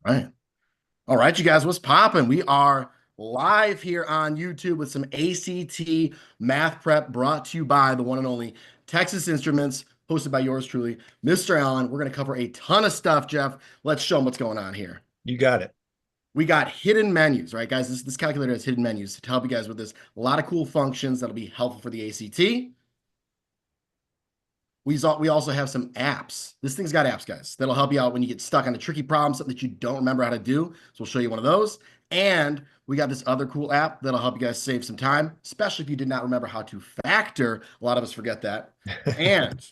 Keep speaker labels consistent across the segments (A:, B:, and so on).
A: Right. All right, you guys, what's popping? We are live here on YouTube with some ACT math prep brought to you by the one and only Texas Instruments, hosted by yours truly, Mr. Allen. We're going to cover a ton of stuff, Jeff. Let's show them what's going on here.
B: You got it.
A: We got hidden menus, right, guys? This calculator has hidden menus to help you guys with this. A lot of cool functions that'll be helpful for the ACT. We also have some apps. This thing's got apps, guys, that'll help you out when you get stuck on a tricky problem, something that you don't remember how to do. So we'll show you one of those. And we got this other cool app that'll help you guys save some time, especially if you did not remember how to factor. A lot of us forget that. And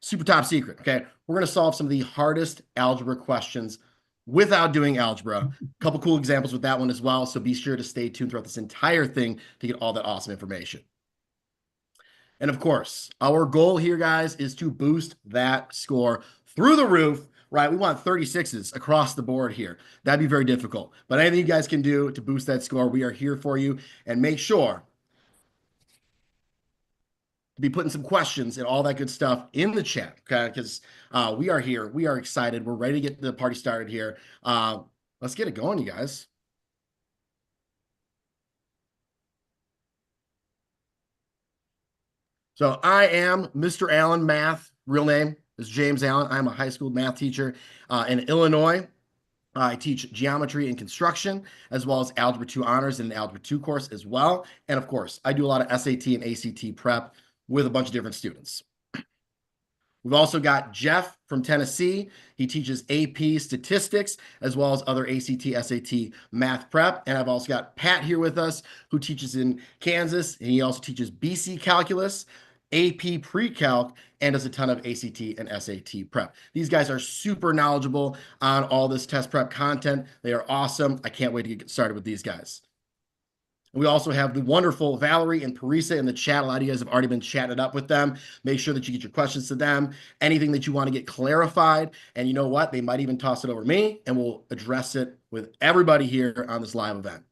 A: super top secret, okay? We're going to solve some of the hardest algebra questions without doing algebra. A couple cool examples with that one as well. So be sure to stay tuned throughout this entire thing to get all that awesome information. And of course, our goal here, guys, is to boost that score through the roof, right? We want 36s across the board here. That'd be very difficult. But anything you guys can do to boost that score, we are here for you. And make sure to be putting some questions and all that good stuff in the chat, okay? Because we are here. We are excited. We're ready to get the party started here. Let's get it going, you guys. So I am Mr. Allen Math. Real name is James Allen. I'm a high school math teacher in Illinois. I teach geometry and construction, as well as Algebra 2 honors and an Algebra 2 course as well. And of course, I do a lot of SAT and ACT prep with a bunch of different students. We've also got Jeff from Tennessee. He teaches AP statistics as well as other ACT, SAT math prep. And I've also got Pat here with us who teaches in Kansas. And he also teaches BC calculus, AP pre-calc, and does a ton of ACT and SAT prep. These guys are super knowledgeable on all this test prep content. They are awesome. I can't wait to get started with these guys. We also have the wonderful Valerie and Parisa in the chat. A lot of you guys have already been chatted up with them. Make sure that you get your questions to them, anything that you want to get clarified. And you know what? They might even toss it over to me, and we'll address it with everybody here on this live event.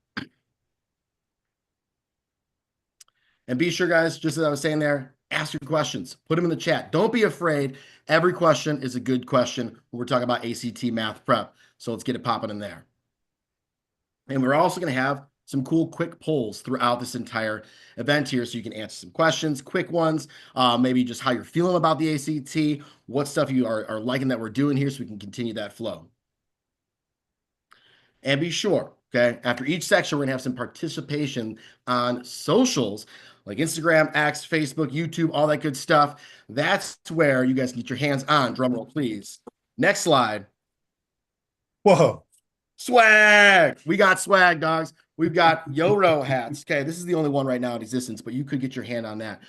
A: And be sure, guys, just as I was saying there, ask your questions. Put them in the chat. Don't be afraid. Every question is a good question when we're talking about ACT math prep. So let's get it popping in there. And we're also going to have some cool quick polls throughout this entire event here, so you can answer some questions, quick ones, maybe just how you're feeling about the ACT, what stuff you are liking that we're doing here, so we can continue that flow. And be sure, okay, after each section, we're gonna have some participation on socials like Instagram, X, Facebook, YouTube, all that good stuff. That's where you guys can get your hands on. Drum roll, please. Next slide.
B: Whoa.
A: Swag. We got swag, dogs. We've got Yoro hats. Okay, this is the only one right now in existence, but you could get your hand on that.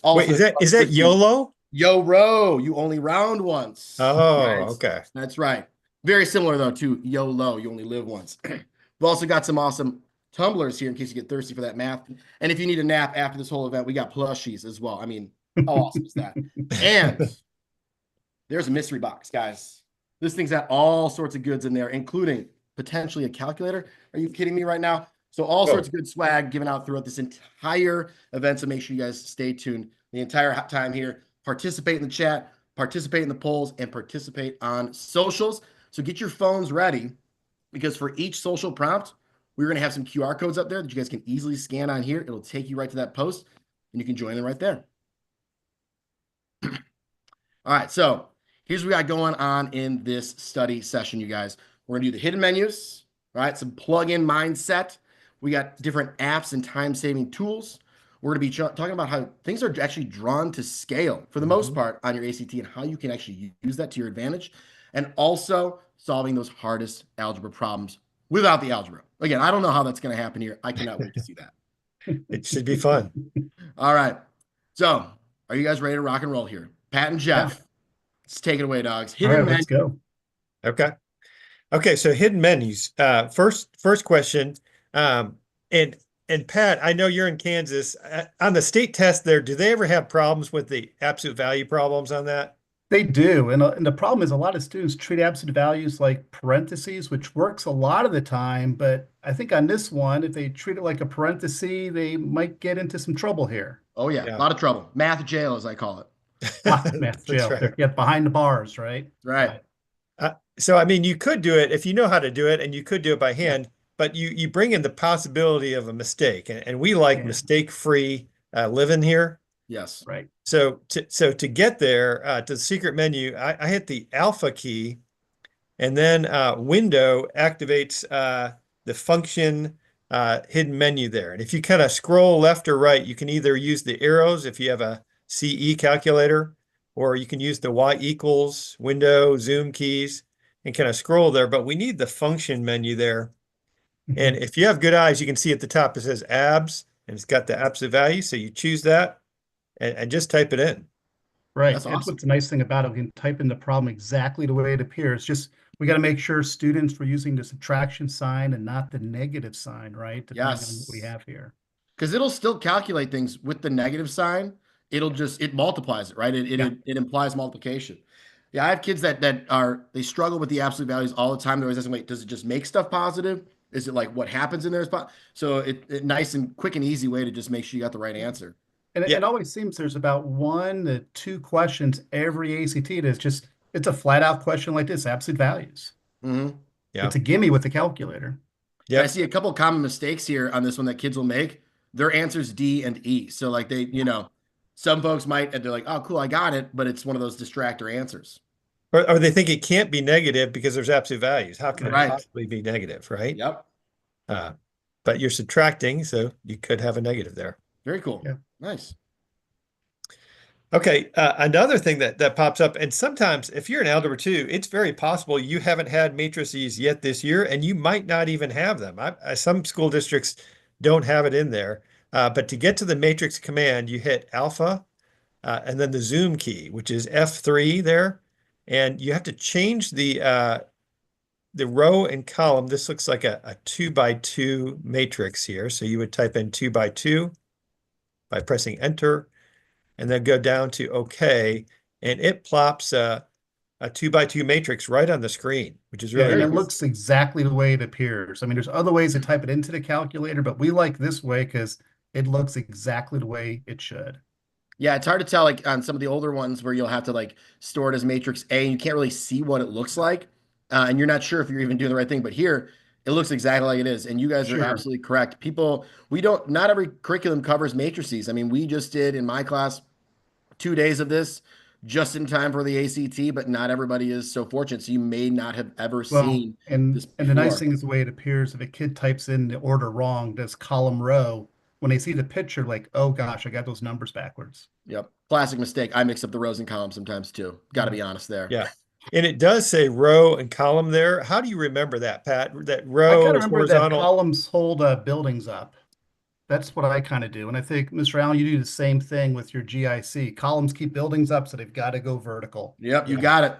B: Wait,
A: Also,
B: is that YOLO?
A: Yoro, you only round once.
B: Oh,
A: Right.
B: okay.
A: That's right. Very similar though to YOLO, you only live once. We've also got some awesome tumblers here in case you get thirsty for that math. And if you need a nap after this whole event, we got plushies as well. I mean, how awesome is that? And there's a mystery box, guys. This thing's got all sorts of goods in there, including potentially a calculator. Are you kidding me right now? So all sorts of good swag given out throughout this entire event. So make sure you guys stay tuned the entire time here. Participate in the chat, participate in the polls, and participate on socials. So get your phones ready, because for each social prompt, we're going to have some QR codes up there that you guys can easily scan on here. It'll take you right to that post, and you can join them right there. All right, so here's what we got going on in this study session, you guys. We're going to do the hidden menus, right? Some plug-in mindset. We got different apps and time-saving tools. We're going to be talking about how things are actually drawn to scale for the most part on your ACT and how you can actually use that to your advantage. And also solving those hardest algebra problems without the algebra. Again, I don't know how that's going to happen here. I cannot wait to see that.
B: It should be fun.
A: All right. So are you guys ready to rock and roll here? Pat and Jeff, let's take it away, dogs.
C: Hidden menus. Let's go.
B: Okay. Okay, so hidden menus. First question. And Pat, I know you're in Kansas. On the state test there, do they ever have problems with the absolute value problems on that?
C: They do. And the problem is a lot of students treat absolute values like parentheses, which works a lot of the time. But I think on this one, if they treat it like a parenthesis, they might get into some trouble here.
A: Oh, yeah. A lot of trouble. Math jail, as I call it.
C: Math jail. Right. Yeah, behind the bars, right?
A: Right.
B: So I mean, you could do it if you know how to do it, and you could do it by
C: Yeah.
B: hand, but you bring in the possibility of a mistake, and we like
C: Yeah.
B: mistake-free living here.
A: Yes.
C: Right.
B: So to get there to the secret menu, I hit the alpha key, and then window activates the function hidden menu there. And if you kind of scroll left or right, you can either use the arrows if you have a CE calculator, or you can use the Y equals window zoom keys and kind of scroll there. But we need the function menu there. And
C: Mhm.
B: if you have good eyes, you can see at the top it says abs, and it's got the absolute value. So you choose that and just type it in.
C: Right.
A: That's
C: That's
A: awesome.
C: what's the nice thing about it. We can type in the problem exactly the way it appears. Just we got to make sure students were using the subtraction sign and not the negative sign, right? Depending on what we
A: Yes.
C: have here.
A: Because it'll still calculate things with the negative sign. It multiplies it, right?
C: Yeah.
A: It implies multiplication. Yeah, I have kids that they struggle with the absolute values all the time. They're always asking, wait, does it just make stuff positive? Is it like what happens in there is positive? So it nice and quick and easy way to just make sure you got the right answer.
C: And it
B: Yeah.
C: always seems there's about 1 to 2 questions every ACT that's just it's a flat out question like this, absolute values.
A: Hmm.
B: Yeah.
C: It's a gimme with the calculator.
A: And I
B: Yep.
A: see a couple of common mistakes here on this one that kids will make. Their answers D and E. So like some folks might and they're like, oh, cool, I got it, but it's one of those distractor answers.
B: Or they think it can't be negative because there's absolute values. How can it
A: Right.
B: possibly be negative, right?
A: Yep.
B: Uh, but you're subtracting, so you could have a negative there.
A: Very cool.
C: Yeah.
A: Nice.
B: Okay, another thing that pops up, and sometimes if you're in Algebra 2, it's very possible you haven't had matrices yet this year, and you might not even have them. Some school districts don't have it in there. But to get to the matrix command, you hit alpha and then the zoom key, which is F3 there. And you have to change the row and column. This looks like a 2 by 2 matrix here. So you would type in 2 by 2 by pressing enter, and then go down to OK, and it plops a 2 by 2 matrix right on the screen, which is
C: Yeah,
B: really
C: and
A: Very
C: it
A: cool.
B: nice.
C: looks exactly the way it appears. I mean, there's other ways to type it into the calculator, but we like this way because it looks exactly the way it should.
A: Yeah, it's hard to tell like on some of the older ones where you'll have to like store it as matrix A and you can't really see what it looks like. And you're not sure if you're even doing the right thing, but here it looks exactly like it is. And you guys are
C: Sure.
A: absolutely correct. Not every curriculum covers matrices. I mean, we just did in my class 2 days of this just in time for the ACT, but not everybody is so fortunate. So you may not have ever
C: Well,
A: seen
C: and
A: this
C: and the nice
A: before.
C: thing is the way it appears. If a kid types in the order wrong, does column row, when they see the picture, like, oh gosh, I got those numbers backwards.
A: Yep. Classic mistake. I mix up the rows and columns sometimes too. Got to
C: Yeah.
A: be honest there.
B: Yeah. And it does say row and column there. How do you remember that, Pat? That
C: I
B: row
C: kind of
B: is
C: remember that
B: horizontal.
C: columns hold buildings up. That's what I kind of do. And I think, Mr. Allen, you do the same thing with your GIC. Columns keep buildings up, so they've got to go vertical.
A: Yep. You
B: Yeah.
A: got it.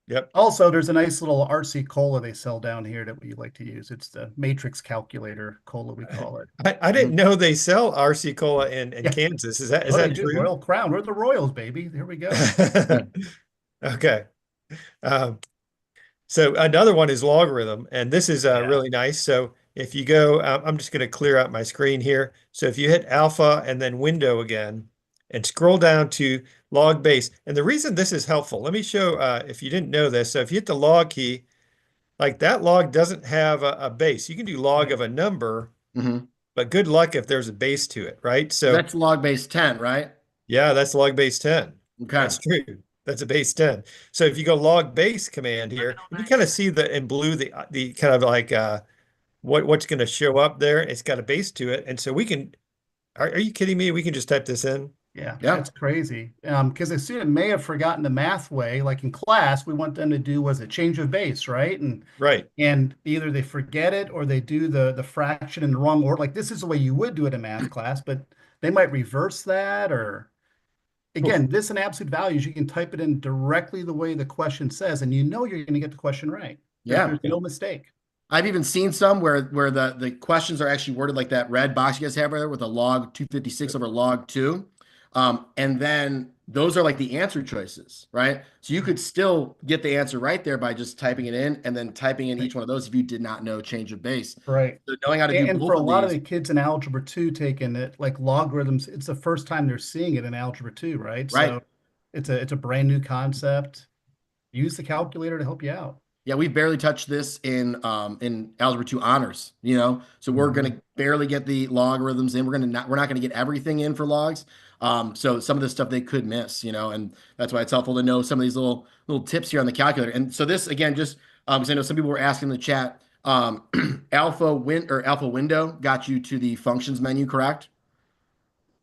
B: Yep.
C: Also, there's a nice little RC cola they sell down here that we like to use. It's the matrix calculator cola, we call it.
B: I didn't know they sell RC Cola in
C: Yeah.
B: Kansas. Is
C: Oh, they
B: that
C: do.
B: true?
C: Royal Crown. We're the Royals, baby. Here we go.
B: Okay. Um, so another one is logarithm, and this is
C: Yeah.
B: really nice. So if you go, I'm just going to clear out my screen here. So if you hit alpha and then window again and scroll down to log base, and the reason this is helpful, let me show if you didn't know this. So if you hit the log key, like that log doesn't have a base. You can do log of a number,
A: Hmm.
B: but good luck if there's a base to it, right? So
A: That's log base 10, right?
B: yeah, that's log base 10.
A: Okay.
B: That's true. That's a base 10. So if you go log base command here, and you kind of see the in blue the kind of like what's going to show up there. It's got a base to it. And so we can are you kidding me? We can just type this in.
C: Yeah,
A: Yeah.
C: that's crazy. Because a student may have forgotten the math way. Like in class, we want them to do was a change of base, right?
B: Right.
C: And either they forget it or they do the fraction in the wrong order. Like this is the way you would do it in math class, but they might reverse that. Or
A: Oof.
C: again, this and absolute values, you can type it in directly the way the question says, and you know you're going to get the question right.
A: Yeah.
C: There's no mistake.
A: I've even seen some where the questions are actually worded like that red box you guys have right there with a log 256 over log 2. And then those are like the answer choices, right? So you could still get the answer right there by just typing it in and then typing in each one of those if you did not know change of base.
C: Right.
A: So knowing how to do
C: And for
A: both
C: a
A: of
C: lot of
A: these,
C: the kids in Algebra 2 taking it, like logarithms, it's the first time they're seeing it in Algebra 2, right?
A: right?
C: So it's a brand new concept. use the calculator to help you out.
A: Yeah, we barely touched this in Algebra 2 honors, you know. So we're gonna barely get the logarithms in. We're not gonna get everything in for logs. So some of this stuff they could miss, you know, and that's why it's helpful to know some of these little tips here on the calculator. And so this again, just because I know some people were asking in the chat, alpha window got you to the functions menu, correct?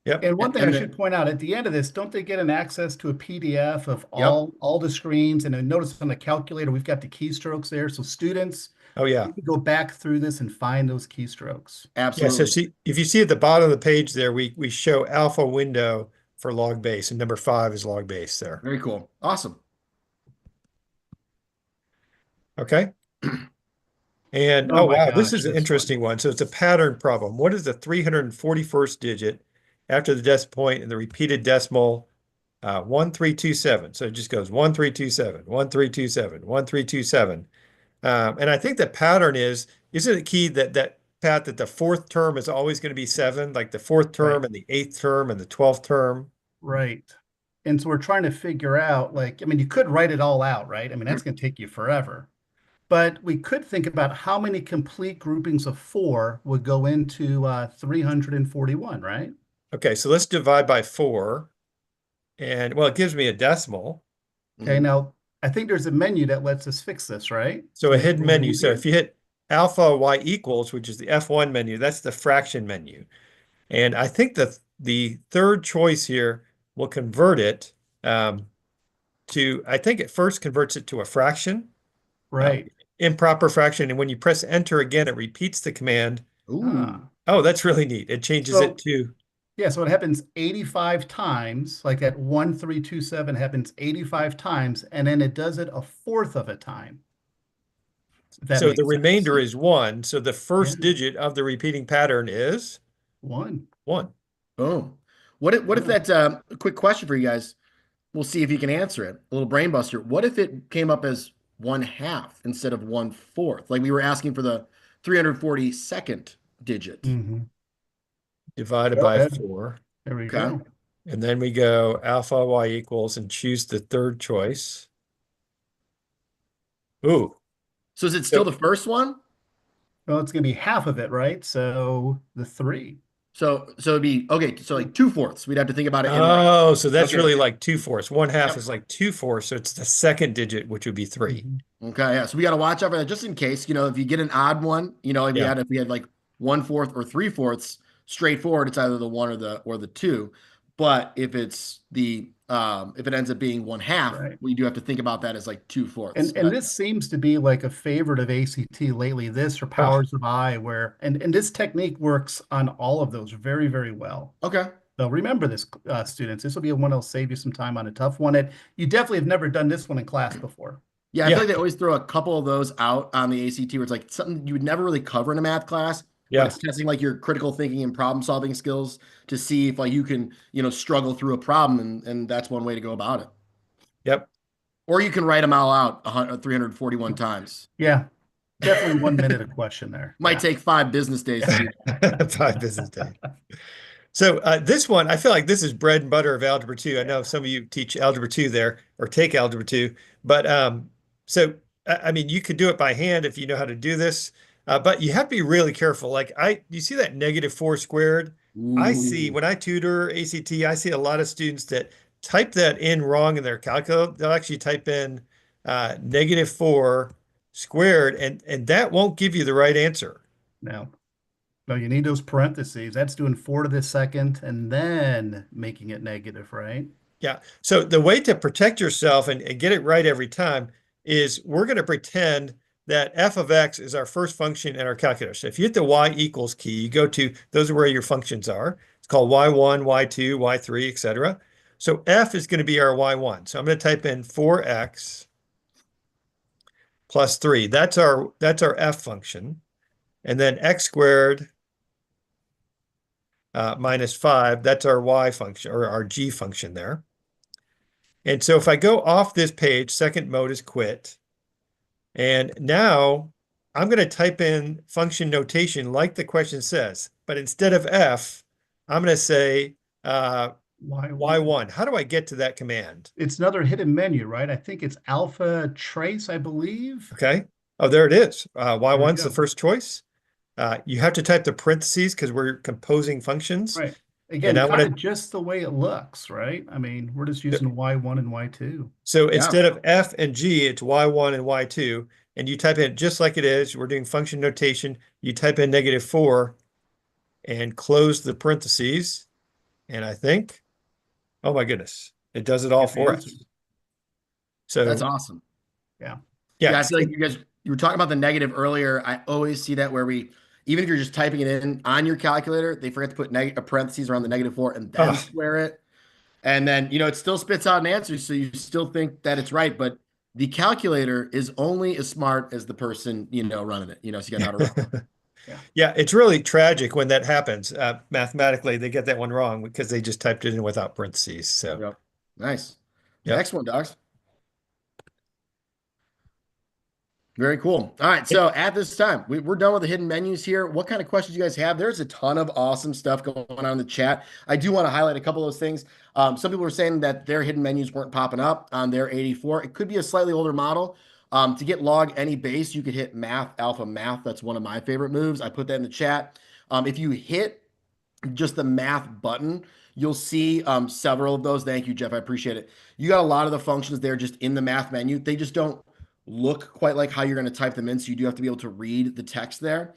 B: Yep.
C: And one thing I
A: And
C: should point out at the end of this, don't they get an access to a PDF of
A: Yep.
C: all the screens? And I notice on the calculator, we've got the keystrokes there. So students,
B: Oh yeah.
C: you can go back through this and find those keystrokes.
B: Yeah. So
A: Absolutely.
B: see, if you see at the bottom of the page there, we show alpha window for log base, and number 5 is log base there.
A: Very cool. Awesome.
B: Okay. And
C: Oh
B: oh
C: my
B: wow, this
C: gosh,
B: is an
C: this one.
B: interesting one. So it's a pattern problem. What is the 341st digit after the decimal point and the repeated decimal 1327? So it just goes 1327, 1327, 1327. And I think the pattern isn't it key that Pat, that the fourth term is always going to be 7, like the fourth term
C: Right.
B: and the 8th term and the 12th term?
C: Right. And so we're trying to figure out, like, I mean, you could write it all out, right? I mean, that's going to take you forever. But we could think about how many complete groupings of 4 would go into 341, right?
B: Okay, so let's divide by 4. And well, it gives me a decimal.
C: Okay, now I think there's a menu that lets us fix this, right?
B: So a
C: Let's
B: hidden
C: go in
B: menu. So
C: here.
B: if you hit alpha y equals, which is the F1 menu, that's the fraction menu. And I think the third choice here will convert it I think it first converts it to a fraction,
C: Right.
B: improper fraction. And when you press enter again, it repeats the command.
A: Ooh.
B: Oh, that's really neat. It changes
C: So
B: it to,
C: yeah, so it happens 85 times, like at 1327 happens 85 times, and then it does it a fourth of a time. If that
B: so the
C: makes sense.
B: remainder is 1. So the first
C: Yeah.
B: digit of the repeating pattern is
C: 1.
B: 1.
A: Boom. What if
C: Yeah.
A: that's a quick question for you guys? We'll see if you can answer it. A little brain buster. What if it came up as 1/2 instead of 1/4? Like we were asking for the 342nd digit.
C: Mm-hmm.
B: Divided
C: Go
B: by
C: ahead.
B: 4.
C: There we
A: Okay.
C: go.
B: And then we go alpha y equals and choose the third choice. Ooh.
A: So is it still the first one?
C: Well, it's going to be half of it, right? So the 3.
A: So it'd be okay. So like 2/4. We'd have to think about it in like
B: Oh, so that's
A: okay.
B: really like 2/4. 1/2
A: Yep.
B: is like 2/4. So it's the second digit, which would be 3.
C: Mhm.
A: Okay, yeah. So we got to watch out for that just in case, you know, if you get an odd one, you know,
B: Yeah.
A: if we had like 1/4 or 3/4, straightforward, it's either the 1 or the 2. But if it's the if it ends up being 1/2,
C: Right.
A: we do have to think about that as like 2/4.
C: And this seems to be like a favorite of ACT lately, this or
B: Ah,
C: powers of I, where and this technique works on all of those very, very well.
A: Okay.
C: So remember this, students. This will be one that'll save you some time on a tough one. And you definitely have never done this one in class before.
A: Yeah, I
B: yeah.
A: feel like they always throw a couple of those out on the ACT where it's like something you would never really cover in a math class, but
B: Yeah.
A: it's testing like your critical thinking and problem solving skills to see if like you can, you know, struggle through a problem and that's one way to go about it.
B: Yep.
A: Or you can write them all out 341 times.
C: Yeah, definitely 1 minute a question there.
A: Might
C: Yeah.
A: take 5 business days to do that.
B: 5 business days. So this one, I feel like this is bread and butter of Algebra 2. I know some of you teach Algebra 2 there or take Algebra 2, but so I mean, you could do it by hand if you know how to do this, but you have to be really careful. Like you see that -4 squared? I see
A: Ooh.
B: when I tutor ACT, I see a lot of students that type that in wrong in their calculator. They'll actually type in -4 squared, and that won't give you the right answer.
C: No, you need those parentheses. That's doing 4 to the second and then making it negative, right?
B: Yeah. So the way to protect yourself and get it right every time is we're going to pretend that f of x is our first function in our calculator. So if you hit the y equals key, you go to, those are where your functions are. It's called y1, y2, y3, etc. So f is going to be our y1. So I'm going to type in 4x plus 3. That's our f function. And then x squared minus 5, that's our y function or our g function there. And so if I go off this page, second mode is quit. And now I'm going to type in function notation like the question says, but instead of f, I'm going to say Y1. How do I get to that command?
C: It's another hidden menu, right? I think it's alpha trace, I believe.
B: Okay. Oh, there it is.
C: There we
B: Y1's the
C: go.
B: first choice. You have to type the parentheses because we're composing functions.
C: Right.
B: And
C: Again,
B: I
C: kind
B: want
C: of just the way it looks, right? I mean, we're just
B: to,
C: using Y1 and Y2.
B: so
A: Yeah.
B: instead of F and G, it's Y1 and Y2. And you type in just like it is. We're doing function notation. You type in -4 and close the parentheses. And I think, oh my goodness, it does it all
A: Get the
B: for
A: answer.
B: us.
A: That's
B: So
A: awesome.
C: Yeah.
A: Yeah, I
B: yeah,
A: feel like you were talking about the negative earlier. I always see that where even if you're just typing it in on your calculator, they forget to put a parentheses around the -4 and then
B: oh,
A: square it. And then, it still spits out an answer. So you still think that it's right. But the calculator is only as smart as the person, running it, so you got to know how to run one.
C: Yeah.
B: yeah, it's really tragic when that happens. Mathematically, they get that one wrong because they just typed it in without parentheses. So,
A: Yep. Nice.
B: yep.
A: Next one, dogs. Very cool. All right. So at this time, we're done with the hidden menus here. What kind of questions you guys have? There's a ton of awesome stuff going on in the chat. I do want to highlight a couple of those things. Some people were saying that their hidden menus weren't popping up on their 84. It could be a slightly older model. To get log any base, you could hit math, alpha math. That's one of my favorite moves. I put that in the chat. If you hit just the math button, you'll see several of those. Thank you, Jeff. I appreciate it. You got a lot of the functions there just in the math menu. They just don't look quite like how you're going to type them in. So you do have to be able to read the text there.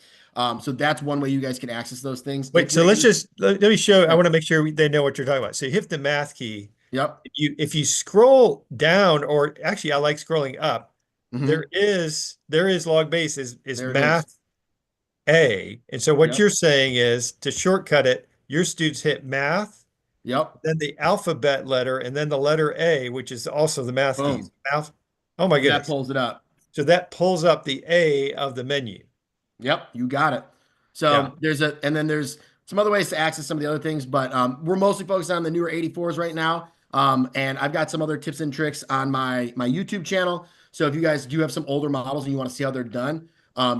A: So that's one way you guys can access those things.
B: Wait,
A: If
B: so
A: you're
B: let me show. I want to make sure they know what you're talking about. So you hit the math key.
A: Yep.
B: If you scroll down, or actually, I like scrolling up.
A: Mhm.
B: There is log base is
A: There it is.
B: math A. And so what
A: Yep.
B: you're saying is to shortcut it, your students hit math,
A: Yep.
B: then the alphabet letter, and then the letter A, which is also the math keys.
A: Boom.
B: Math. Oh my
A: That
B: goodness.
A: pulls it up.
B: So that pulls up the A of the menu.
A: Yep, you got it.
B: Yeah.
A: So and then there's some other ways to access some of the other things, but we're mostly focused on the newer 84s right now. And I've got some other tips and tricks on my YouTube channel. So if you guys do have some older models and you want to see how they're done,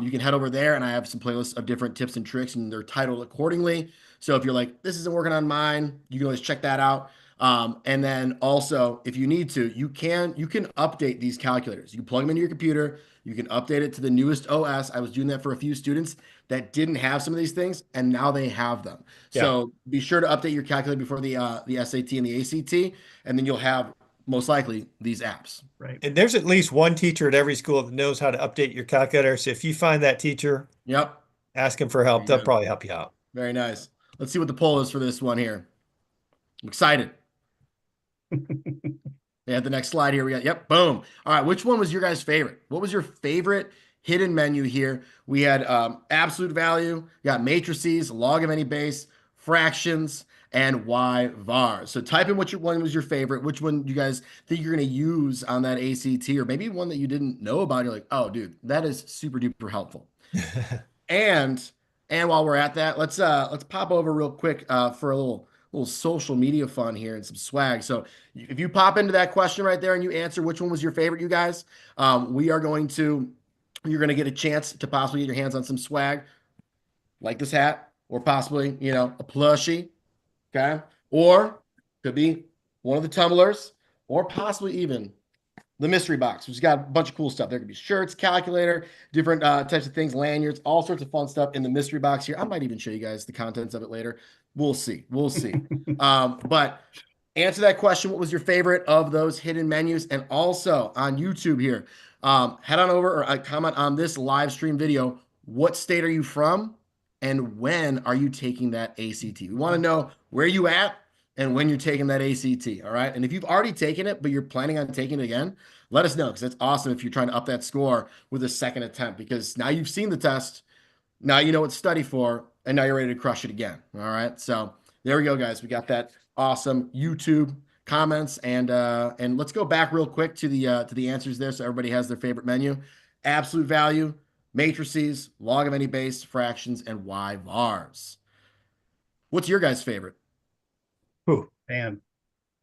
A: you can head over there, and I have some playlists of different tips and tricks, and they're titled accordingly. So if you're like, this isn't working on mine, you can always check that out. And then also, if you need to, you can update these calculators. You can plug them into your computer. You can update it to the newest OS. I was doing that for a few students that didn't have some of these things, and now they have them.
B: Yeah.
A: So be sure to update your calculator before the SAT and the ACT, and then you'll have most likely these apps.
C: Right.
B: And there's at least one teacher at every school that knows how to update your calculator. So if you find that teacher,
A: Yep.
B: ask them for help.
A: There you
B: They'll
A: go.
B: probably help you out.
A: Very nice. Let's see what the poll is for this one here. I'm excited. Yeah, the next slide here we got. Yep, boom. All right, which one was your guys' favorite? What was your favorite hidden menu here? We had absolute value, we got matrices, log of any base, fractions, and Y vars. So type in which one was your favorite, which one you guys think you're going to use on that ACT, or maybe one that you didn't know about. You're like, oh, dude, that is super duper helpful. And while we're at that, let's pop over real quick for a little social media fun here and some swag. So if you pop into that question right there and you answer which one was your favorite, you guys, you're going to get a chance to possibly get your hands on some swag like this hat, or possibly, a plushie. Okay. Or could be one of the tumblers, or possibly even the mystery box, which has got a bunch of cool stuff. There could be shirts, calculator, different types of things, lanyards, all sorts of fun stuff in the mystery box here. I might even show you guys the contents of it later. We'll see. We'll see. But answer that question. What was your favorite of those hidden menus? And also on YouTube here, head on over or comment on this live stream video. What state are you from? And when are you taking that ACT? We want to know where you at and when you're taking that ACT. All right. And if you've already taken it, but you're planning on taking it again, let us know, because it's awesome if you're trying to up that score with a second attempt, because now you've seen the test. Now you know what to study for, and now you're ready to crush it again. All right. So there we go, guys. We got that awesome YouTube comments, and let's go back real quick to the answers there, so everybody has their favorite menu. Absolute value, matrices, log of any base, fractions, and Y vars. What's your guys' favorite?
B: Ooh.
C: Man,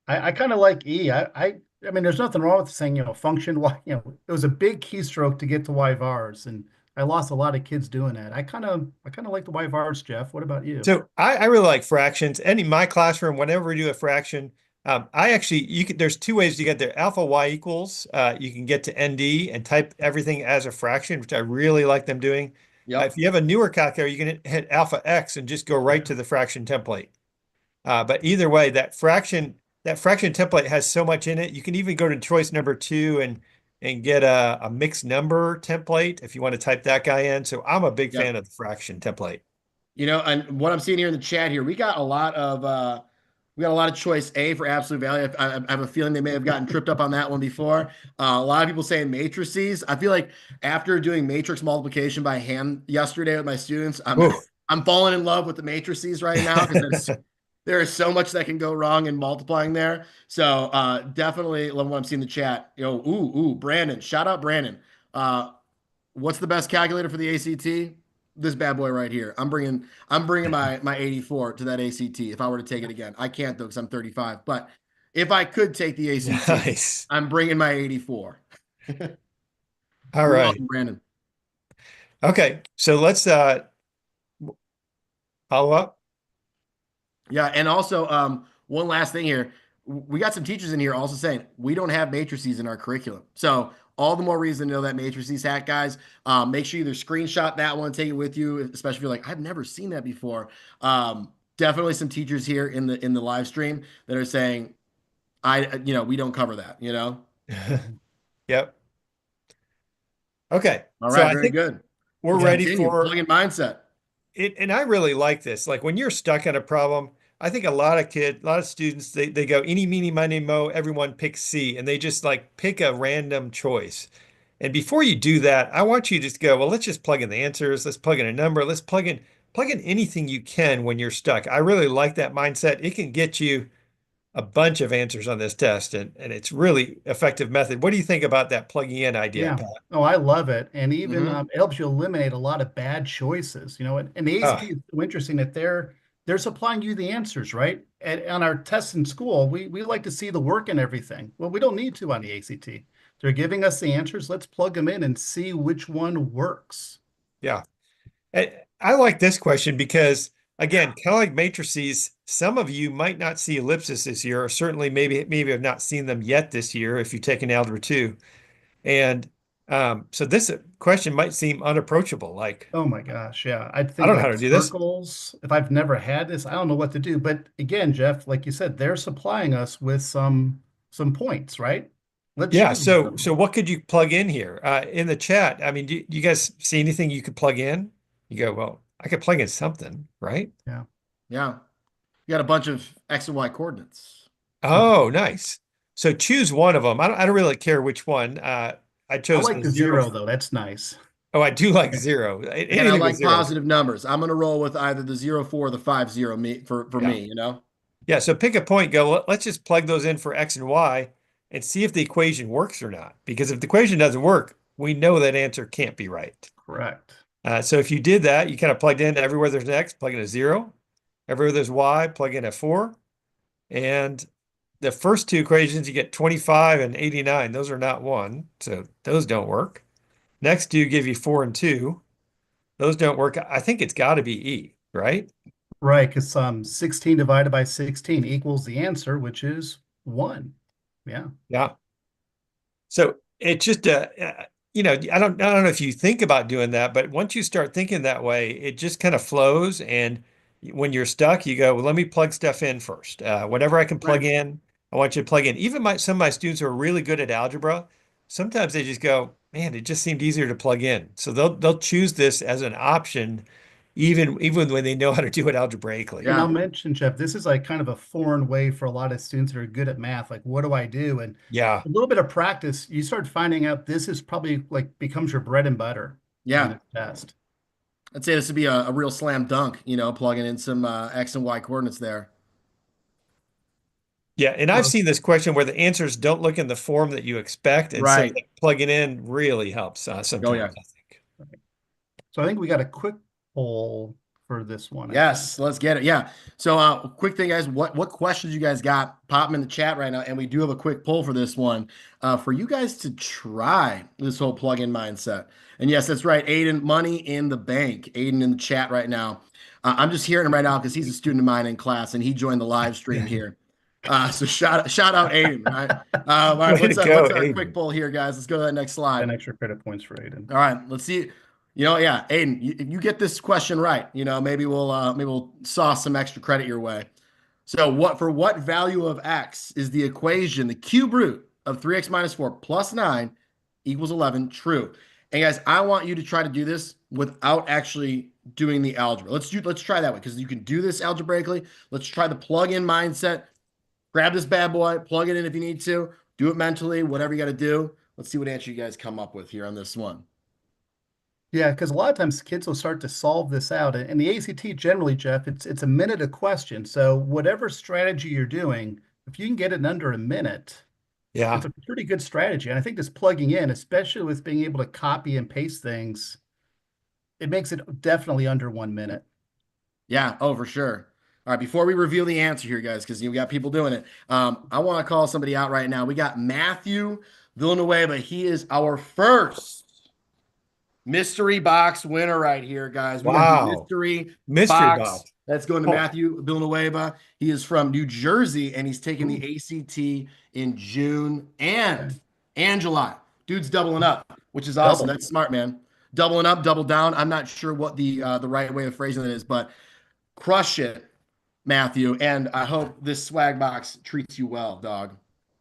C: I kind of like E. I mean, there's nothing wrong with saying, function Y. It was a big keystroke to get to Y vars, and I lost a lot of kids doing that. I kind of like the Y Vars, Jeff. What about you?
B: So I really like fractions. And in my classroom, whenever we do a fraction, I actually there's two ways to get there. Alpha y equals. You can get to ND and type everything as a fraction, which I really like them doing. If
A: Yep.
B: you have a newer calculator, you can hit alpha x and just go right to the fraction template. But either way, that fraction template has so much in it. You can even go to choice number 2 and get a mixed number template if you want to type that guy in. So I'm a big fan
A: Yep.
B: of the fraction template.
A: And what I'm seeing here in the chat here, we got a lot of choice A for absolute value. I have a feeling they may have gotten tripped up on that one before. A lot of people saying matrices. I feel like after doing matrix multiplication by hand yesterday with my students, I'm
B: Ooh.
A: I'm falling in love with the matrices right now because there is so much that can go wrong in multiplying there. So definitely love what I'm seeing in the chat. Brandon, shout out Brandon. Uh, what's the best calculator for the ACT? This bad boy right here. I'm bringing my 84 to that ACT if I were to take it again. I can't though because I'm 35. But if I could take the ACT,
B: Nice.
A: I'm bringing my 84.
B: All
A: You're
B: right.
A: welcome, Brandon.
B: Okay. So let's follow up.
A: Yeah, and also one last thing here. We got some teachers in here also saying we don't have matrices in our curriculum. So all the more reason to know that matrices hack, guys. Make sure you either screenshot that one, take it with you, especially if you're like, I've never seen that before. Definitely some teachers here in the live stream that are saying, we don't cover that.
B: Yep. Okay.
A: All
B: So
A: right,
B: I
A: very
B: think
A: good.
B: we're
A: Let's
B: ready
A: continue.
B: for
A: Plug-in mindset.
B: it. And I really like this. Like when you're stuck on a problem, I think a lot of students, they go eeny, meeny, miny, mo, everyone picks C, and they just like pick a random choice. And before you do that, I want you to just go, well, let's just plug in the answers. Let's plug in a number. Let's plug in anything you can when you're stuck. I really like that mindset. It can get you a bunch of answers on this test, and it's really effective method. What do you think about that plugging in idea,
C: Yeah.
B: Pat?
C: Oh, I love it. And even
A: Hmm.
C: it helps you eliminate a lot of bad choices. And the
B: Oh,
C: ACT is so interesting that they're supplying you the answers, right? And on our tests in school, we like to see the work and everything. Well, we don't need to on the ACT. They're giving us the answers. Let's plug them in and see which one works.
B: yeah. I like this question because, again, kind of like matrices, some of you might not see ellipses this year, or certainly maybe have not seen them yet this year if you've taken Algebra 2. And so this question might seem unapproachable. Like,
C: Oh my gosh, yeah. I'd
B: I
C: think
B: don't know how
C: like
B: to do this.
C: circles. If I've never had this, I don't know what to do. But again, Jeff, like you said, they're supplying us with some points, right? Let's
B: Yeah.
C: use them.
B: So what could you plug in here in the chat? I mean, do you guys see anything you could plug in? You go, well, I could plug in something, right?
C: Yeah.
A: Yeah. You got a bunch of X and Y coordinates.
B: Oh, nice. So choose one of them. I don't really care which one. I
C: I
B: chose
C: like
B: the
C: the
B: zero.
C: zero though. That's nice.
B: Oh, I do like
C: Okay.
B: zero.
A: And I
B: Anything with
A: like
B: zeros.
A: positive numbers. I'm gonna roll with either the 0, 4 or the 5, 0 for
B: Yeah.
A: me.
B: Yeah. So pick a point, go, let's just plug those in for X and Y and see if the equation works or not. Because if the equation doesn't work, we know that answer can't be right.
C: Correct.
B: So if you did that, you kind of plugged in everywhere there's an X, plug in a zero. Everywhere there's Y, plug in a 4. And the first two equations, you get 25 and 89. Those are not one. So those don't work. Next two give you 4 and 2. Those don't work. I think it's got to be E, right?
C: Right, because 16 divided by 16 equals the answer, which is 1. Yeah.
B: Yeah. So it's just I don't know if you think about doing that, but once you start thinking that way, it just kind of flows. And when you're stuck, you go, well, let me plug stuff in first. Whatever I can plug
A: Right.
B: in, I want you to plug in. Even some of my students who are really good at algebra, sometimes they just go, man, it just seemed easier to plug in. So they'll choose this as an option, even when they know how to do it algebraically.
C: And I'll
A: Yeah.
C: mention, Jeff, this is like kind of a foreign way for a lot of students that are good at math. Like, what do I do? And
B: Yeah.
C: a little bit of practice, you start finding out this is probably like becomes your bread and butter on
A: Yeah.
C: the test.
A: I'd say this would be a real slam dunk, plugging in some X and Y coordinates there.
B: Yeah, and I've
C: Well,
B: seen this question where the answers don't look in the form that you expect, and so
A: Right.
B: plugging in really helps
A: Oh yeah.
B: sometimes, I think.
C: so I think we got a quick poll for this one, I think.
A: Yes, let's get it. Yeah. So, quick thing, guys. What questions you guys got? Pop them in the chat right now, and we do have a quick poll for this one, for you guys to try this whole plug-in mindset. And yes, that's right, Aiden. Money in the bank. Aiden in the chat right now. I'm just hearing him right now because he's a student of mine in class, and he joined the live stream here. So shout out Aiden. Right. All right.
B: Way to
A: Let's
B: go,
A: a quick
B: Aiden.
A: poll here, guys. Let's go to that next slide.
C: 10 extra credit points for Aiden.
A: All right, let's see. Yeah, Aiden, if you get this question right, maybe we'll sauce some extra credit your way. So what value of x is the equation, the cube root of 3x minus 4 plus 9 equals 11 true? And guys, I want you to try to do this without actually doing the algebra. Let's try that way because you can do this algebraically. Let's try the plug-in mindset. Grab this bad boy, plug it in if you need to, do it mentally, whatever you got to do. Let's see what answer you guys come up with here on this one.
C: Yeah, because a lot of times kids will start to solve this out. And the ACT generally, Jeff, it's a minute a question. So whatever strategy you're doing, if you can get it in under a minute,
B: Yeah.
C: it's a pretty good strategy. And I think this plugging in, especially with being able to copy and paste things, it makes it definitely under 1 minute.
A: Yeah, oh, for sure. All right, before we reveal the answer here, guys, because we got people doing it, I want to call somebody out right now. We got Matthew Villanueva. He is our first mystery box winner right here, guys. We got the mystery box. That's going to Matthew Villanueva. He is from New Jersey, and he's taking the ACT in June and July. Dude's doubling up, which is awesome. That's smart, man. Doubling up, double down. I'm not sure what the right way of phrasing it is, but crush it, Matthew. And I hope this swag box treats you well, dog.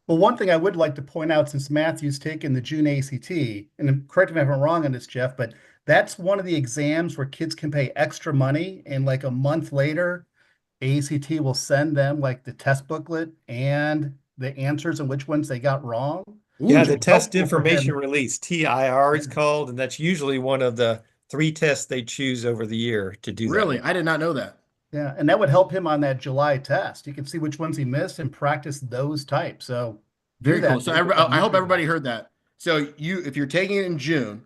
C: Well, one thing I would like to point out, since Matthew's taken the June ACT, and correct me if I'm wrong on this, Jeff, but that's one of the exams where kids can pay extra money, and like a month later, ACT will send them like the test booklet and the answers and which ones they got wrong.
B: Yeah, the test information release, TIR is called, and that's usually one of the 3 tests they choose over the year to do that.
A: Really? I did not know that.
C: Yeah, and that would help him on that July test. You can see which ones he missed and practice those types. So
A: very cool. So I hope everybody heard that. So if you're taking it in June,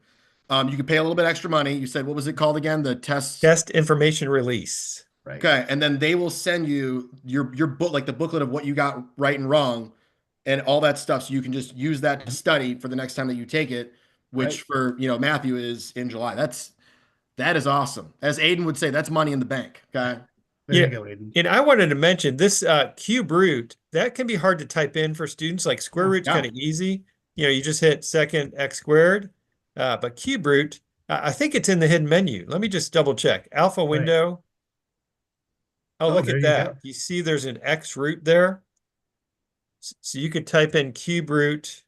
A: you can pay a little bit extra money. You said, what was it called again? The test
B: information release.
C: Right.
A: Okay, and then they will send you your book, like the booklet of what you got right and wrong, and all that stuff. So you can just use that to study for the next time that you take it, which for Matthew is in July. That is awesome. As Aiden would say, that's money in the bank. Okay.
C: There you go, Aiden.
B: And I wanted to mention this cube root, that can be hard to type in for students. Like square root's kind of easy. You just hit second x squared. But cube root, I think it's in the hidden menu. Let me just double check. Alpha window. Oh, look at that. You see there's an x root there. So you could type in cube root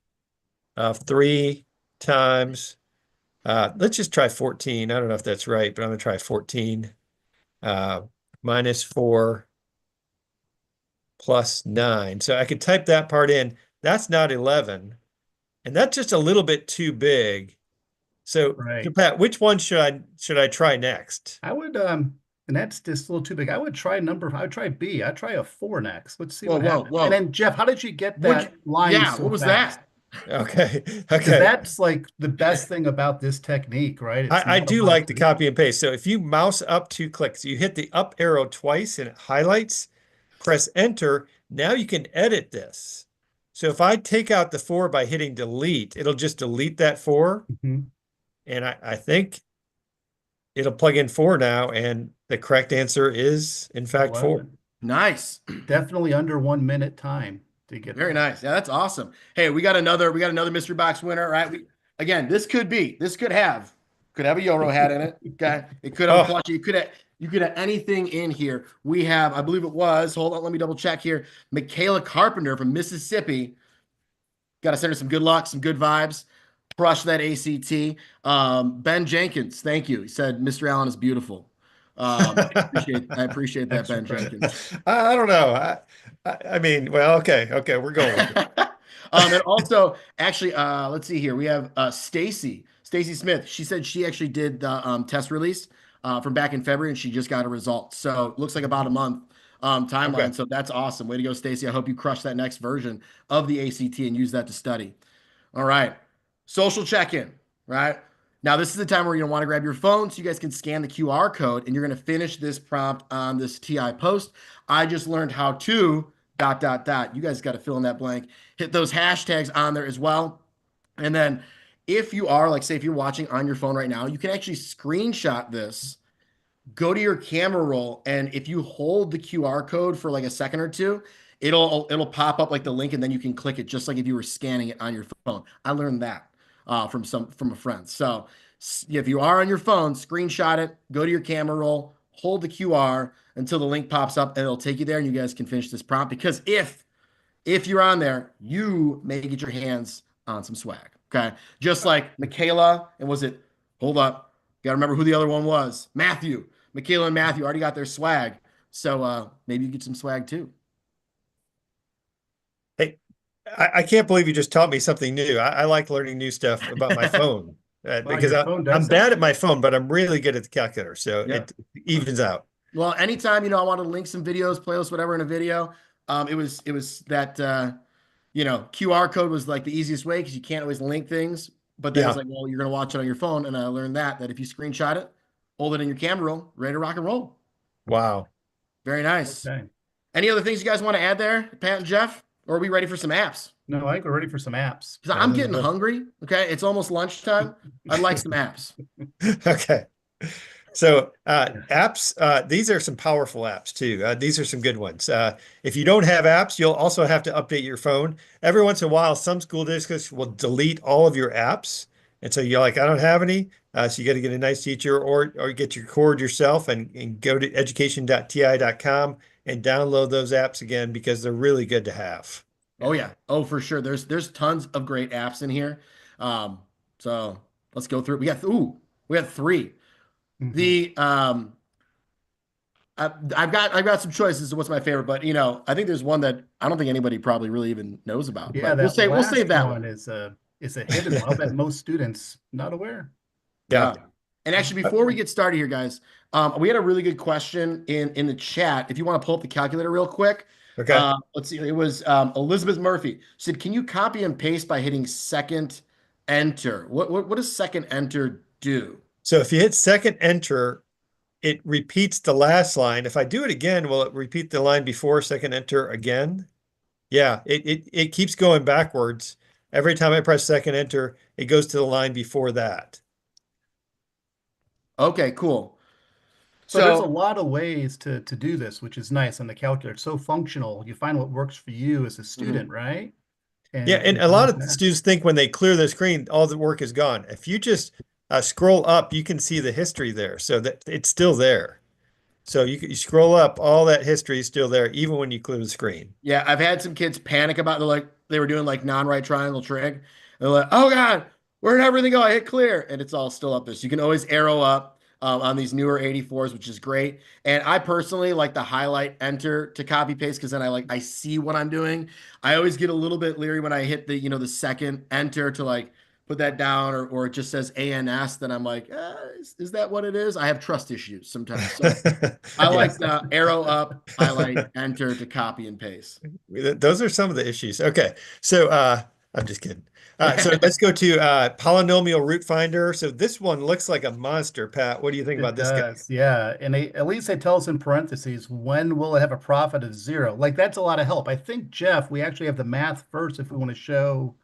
B: of 3 times. Let's just try 14. I don't know if that's right, but I'm going to try 14. Minus 4 plus 9. So I could type that part in. That's not 11. And that's just a little bit too big. So, Pat, which one should I try next?
C: I would, and that's just a little too big. I would try B. I'd try a 4 next. Let's see what happens. And then, Jeff, how did you get that line so
A: what was
C: fast?
A: that?
B: Okay.
C: That's like the best thing about this technique, right?
B: I do like the copy and paste. So if you mouse up 2 clicks, you hit the up arrow twice and it highlights, press enter. Now you can edit this. So if I take out the 4 by hitting delete, it'll just delete that 4. And I think it'll plug in 4 now. And the correct answer is, in fact, 4.
A: Nice.
C: Definitely under 1 minute time.
A: Very nice. Yeah, that's awesome. Hey, we got another mystery box winner, right? Again, this could have a Yoro hat in it. Okay. It could have a plushie. You could have anything in here. We have, I believe it was, hold on, let me double check here. Michaela Carpenter from Mississippi. Got to send her some good luck, some good vibes. Crush that ACT. Ben Jenkins, thank you. He said, Mr. Allen is beautiful. I appreciate that, Ben Jenkins.
B: I don't know. I mean, well, okay, we're going with it.
A: And also, actually, let's see here. We have Stacy Smith. She said she actually did the test release from back in February, and she just got a result. So it looks like about a month timeline. Okay. So that's awesome. Way to go, Stacy. I hope you crush that next version of the ACT and use that to study. All right. Social check-in, right? Now, this is the time where you're going to want to grab your phone so you guys can scan the QR code, and you're going to finish this prompt on this TI post. I just learned how to ... You guys got to fill in that blank. Hit those hashtags on there as well. And then if you are, like, say, if you're watching on your phone right now, you can actually screenshot this, go to your camera roll, and if you hold the QR code for like a second or two, it'll pop up like the link, and then you can click it just like if you were scanning it on your phone. I learned that from a friend. So if you are on your phone, screenshot it, go to your camera roll, hold the QR until the link pops up, and it'll take you there, and you guys can finish this prompt. Because if you're on there, you may get your hands on some swag. Okay, just like Michaela, and was it? Hold up, got to remember who the other one was. Matthew. Michaela and Matthew already got their swag, so maybe you get some swag too.
B: Hey, I can't believe you just taught me something new. I like learning new stuff about my phone because
C: your phone does
B: I'm
C: sound
B: bad at my phone, but I'm really good at the calculator, so
A: Yep.
B: it evens out.
A: Well, anytime, I want to link some videos, playlist, whatever in a video, it was that QR code was like the easiest way because you can't always link things. But then it's like, well, you're gonna watch it on your phone, and I learned that if you screenshot it, hold it in your camera roll, ready to rock and roll.
B: Wow.
A: Very nice.
C: Okay.
A: Any other things you guys want to add there, Pat and Jeff? Or are we ready for some apps?
C: No, I think we're ready for some apps.
A: Because I'm getting hungry. Okay, it's almost lunchtime. I'd like some apps.
B: Okay. So apps, these are some powerful apps too. These are some good ones. If you don't have apps, you'll also have to update your phone. Every once in a while, some school districts will delete all of your apps. And so you're like, I don't have any. So you got to get a nice teacher or get your cord yourself and go to education.ti.com and download those apps again because they're really good to have.
A: Oh yeah. Oh, for sure. There's tons of great apps in here. So let's go through it. We got three.
C: Mhm.
A: The I've got some choices of what's my favorite, but I think there's one that I don't think anybody probably really even knows about.
C: Yeah,
A: But we'll save that
C: one is a hidden one. I'll bet most students not aware.
B: Yeah.
A: And actually, before we get started here, guys, we had a really good question in the chat. If you want to pull up the calculator real quick.
B: Okay.
A: Let's see. It was Elizabeth Murphy said, "Can you copy and paste by hitting second enter? What does second enter do?"
B: So if you hit second enter, it repeats the last line. If I do it again, will it repeat the line before second enter again? Yeah, it keeps going backwards. Every time I press second enter, it goes to the line before that.
A: Okay, cool.
C: So there's a lot of ways to do this, which is nice on the calculator. It's so functional. You find what works for you as a student, right?
B: And a lot of students think when they clear the screen, all the work is gone. If you just scroll up, you can see the history there, so that it's still there. So you scroll up, all that history is still there, even when you clear the screen.
A: Yeah, I've had some kids panic about they were doing like non-right triangle trig. They're like, "Oh God, where did everything go? I hit clear," and it's all still up there. So you can always arrow up on these newer 84s, which is great. And I personally like the highlight enter to copy paste because then I see what I'm doing. I always get a little bit leery when I hit the second enter to like put that down, or it just says ANS, then I'm like, is that what it is? I have trust issues sometimes. So I like the arrow up, highlight, enter to copy and paste.
B: Those are some of the issues. Okay, so I'm just kidding. So let's go to polynomial root finder. So this one looks like a monster, Pat. What do you think about this guy?
C: Yeah, and at least they tell us in parentheses, when will it have a profit of 0? Like, that's a lot of help. I think, Jeff, we actually have the math first if we want to show,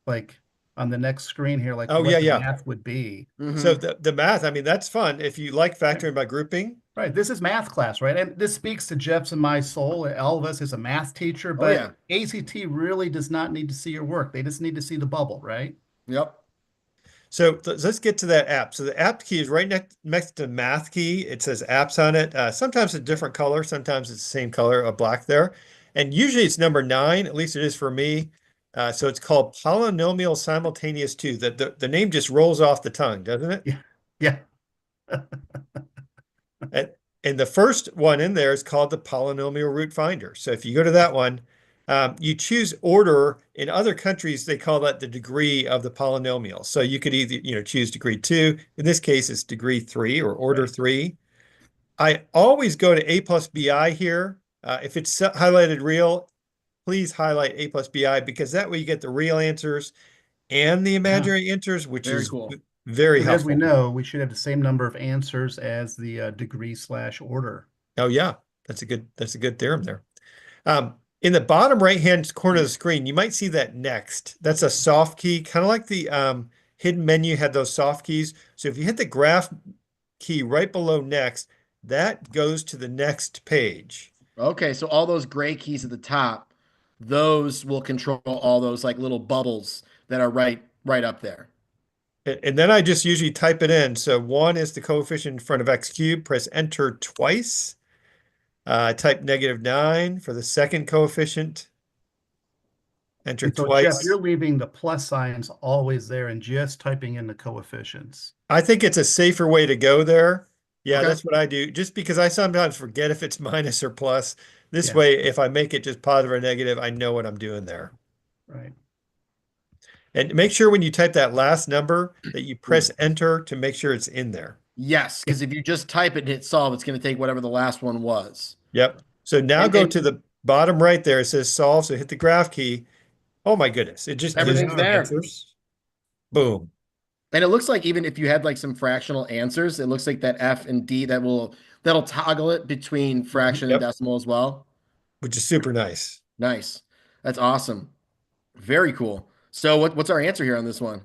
C: like, on the next screen here, like what the math would be.
B: So the math, I mean, that's fun. If you like factoring by grouping.
C: Right. This is math class, right? And this speaks to Jeff's and my soul. All of us as a math teacher, but ACT really does not need to see your work. They just need to see the bubble, right?
A: Yep.
B: So let's get to that app. So the app key is right next to math key. It says apps on it. Sometimes a different color. Sometimes it's the same color, a black there. And usually it's number 9, at least it is for me. So it's called Polynomial Simultaneous 2. The name just rolls off the tongue, doesn't it?
C: Yeah.
B: And the first one in there is called the polynomial root finder. So if you go to that one, you choose order. In other countries, they call that the degree of the polynomial. So you could either choose degree 2. In this case, it's degree 3 or order 3. I always go to A plus BI here. If it's highlighted real, please highlight A plus BI because that way you get the real answers and the imaginary answers, which is Very
C: And as we
B: helpful.
C: know, we should have the same number of answers as the degree/order.
B: Oh yeah, that's a good theorem there. In the bottom right-hand corner of the screen, you might see that next. That's a soft key, kind of like the hidden menu had those soft keys. So if you hit the graph key right below next, that goes to the next page.
A: Okay, so all those gray keys at the top, those will control all those like little bubbles that are right up there.
B: And then I just usually type it in. So 1 is the coefficient in front of x cubed. Press enter twice. Type -9 for the second coefficient. Enter
C: And so, Jeff,
B: twice.
C: you're leaving the plus signs always there and just typing in the coefficients.
B: I think it's a safer way to go there. Yeah,
A: Okay.
B: that's what I do. Just because I sometimes forget if it's minus or plus. This
C: Yeah,
B: way, if I make it just positive or negative, I know what I'm doing there.
C: right.
B: And make sure when you type that last number that you press enter to make sure it's in there.
A: Yes, because if you just type it and hit solve, it's going to take whatever the last one was.
B: Yep. So now go
A: And
B: to the bottom right there. It says solve. So hit the graph key. Oh my goodness. It just gives you
A: everything's
B: the
C: Yeah.
A: there.
B: answers. Boom.
A: And it looks like even if you had like some fractional answers, it looks like that F and D that'll toggle it between fraction and
B: Yep.
A: decimal as well.
B: Which is super nice.
A: Nice. That's awesome. Very cool. So what's our answer here on this one?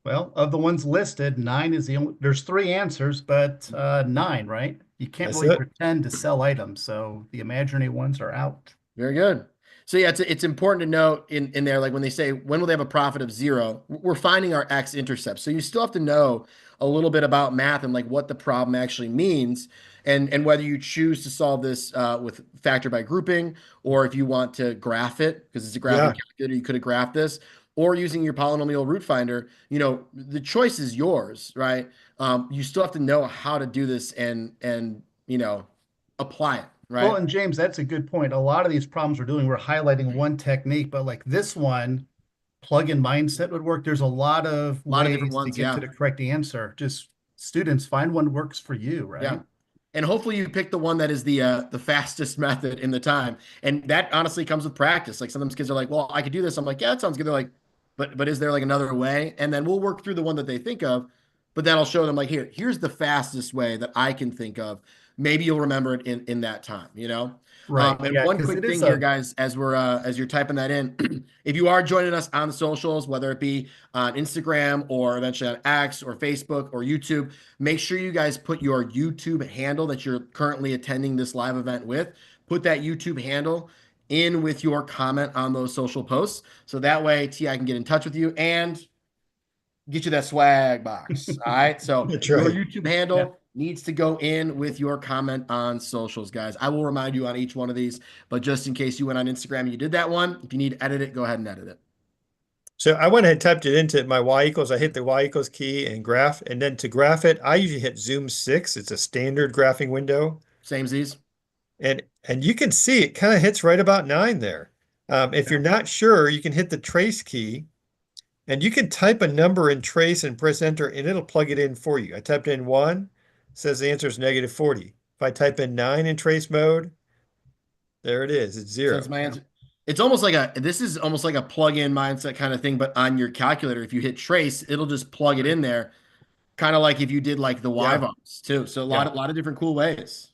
C: Well, of the ones listed, 9 is the only, there's 3 answers, but 9, right? You can't
B: That's
C: really
B: it.
C: pretend to sell items, so the imaginary ones are out.
A: Very good. So yeah, it's important to note in there, like when they say when will they have a profit of 0, we're finding our x-intercept. So you still have to know a little bit about math and like what the problem actually means, and whether you choose to solve this with factor by grouping, or if you want to graph it because it's a graphing
B: Yeah.
A: calculator, you could have graphed this, or using your polynomial root finder. The choice is yours, right? You still have to know how to do this and apply it,
C: Well,
A: right?
C: and James, that's a good point. A lot of these problems we're highlighting one technique, but like this one, plug-in mindset would work. There's a lot of
A: A lot of different
C: ways to
A: ones,
C: get to
A: yeah.
C: the correct answer. Just students find one works for you,
A: Yeah.
C: right?
A: And hopefully you pick the one that is the fastest method in the time. And that honestly comes with practice. Like sometimes kids are like, well, I could do this. I'm like, yeah, it sounds good. They're like, but is there like another way? And then we'll work through the one that they think of, but then I'll show them like, here's the fastest way that I can think of. Maybe you'll remember it in that time, you know?
C: Right.
A: And
C: Yeah,
A: one
C: because
A: quick
C: it is
A: thing here,
C: a
A: guys, as you're typing that in, if you are joining us on the socials, whether it be on Instagram or eventually on X or Facebook or YouTube, make sure you guys put your YouTube handle that you're currently attending this live event with. Put that YouTube handle in with your comment on those social posts. So that way TI can get in touch with you and get you that swag box. All right. So
B: That's
A: your
B: right.
A: YouTube
C: yeah.
A: handle needs to go in with your comment on socials, guys. I will remind you on each one of these, but just in case you went on Instagram and you did that one, if you need to edit it, go ahead and edit it.
B: So I went ahead and typed it into my y equals. I hit the y equals key and graph. And then to graph it, I usually hit zoom 6. It's a standard graphing window.
A: Same Z's.
B: And you can see it kind of hits right about 9 there. If you're not sure, you can hit the trace key and you can type a number in trace and press enter and it'll plug it in for you. I typed in 1, says the answer is -40. If I type in 9 in trace mode, there it is. It's 0.
A: Since my answer, it's almost like this is almost like a plug-in mindset kind of thing, but on your calculator, if you hit trace, it'll just plug it in there, kind of like if you did like the Y
B: Yeah.
A: Vars too. So a
B: Yeah.
A: lot of different cool ways.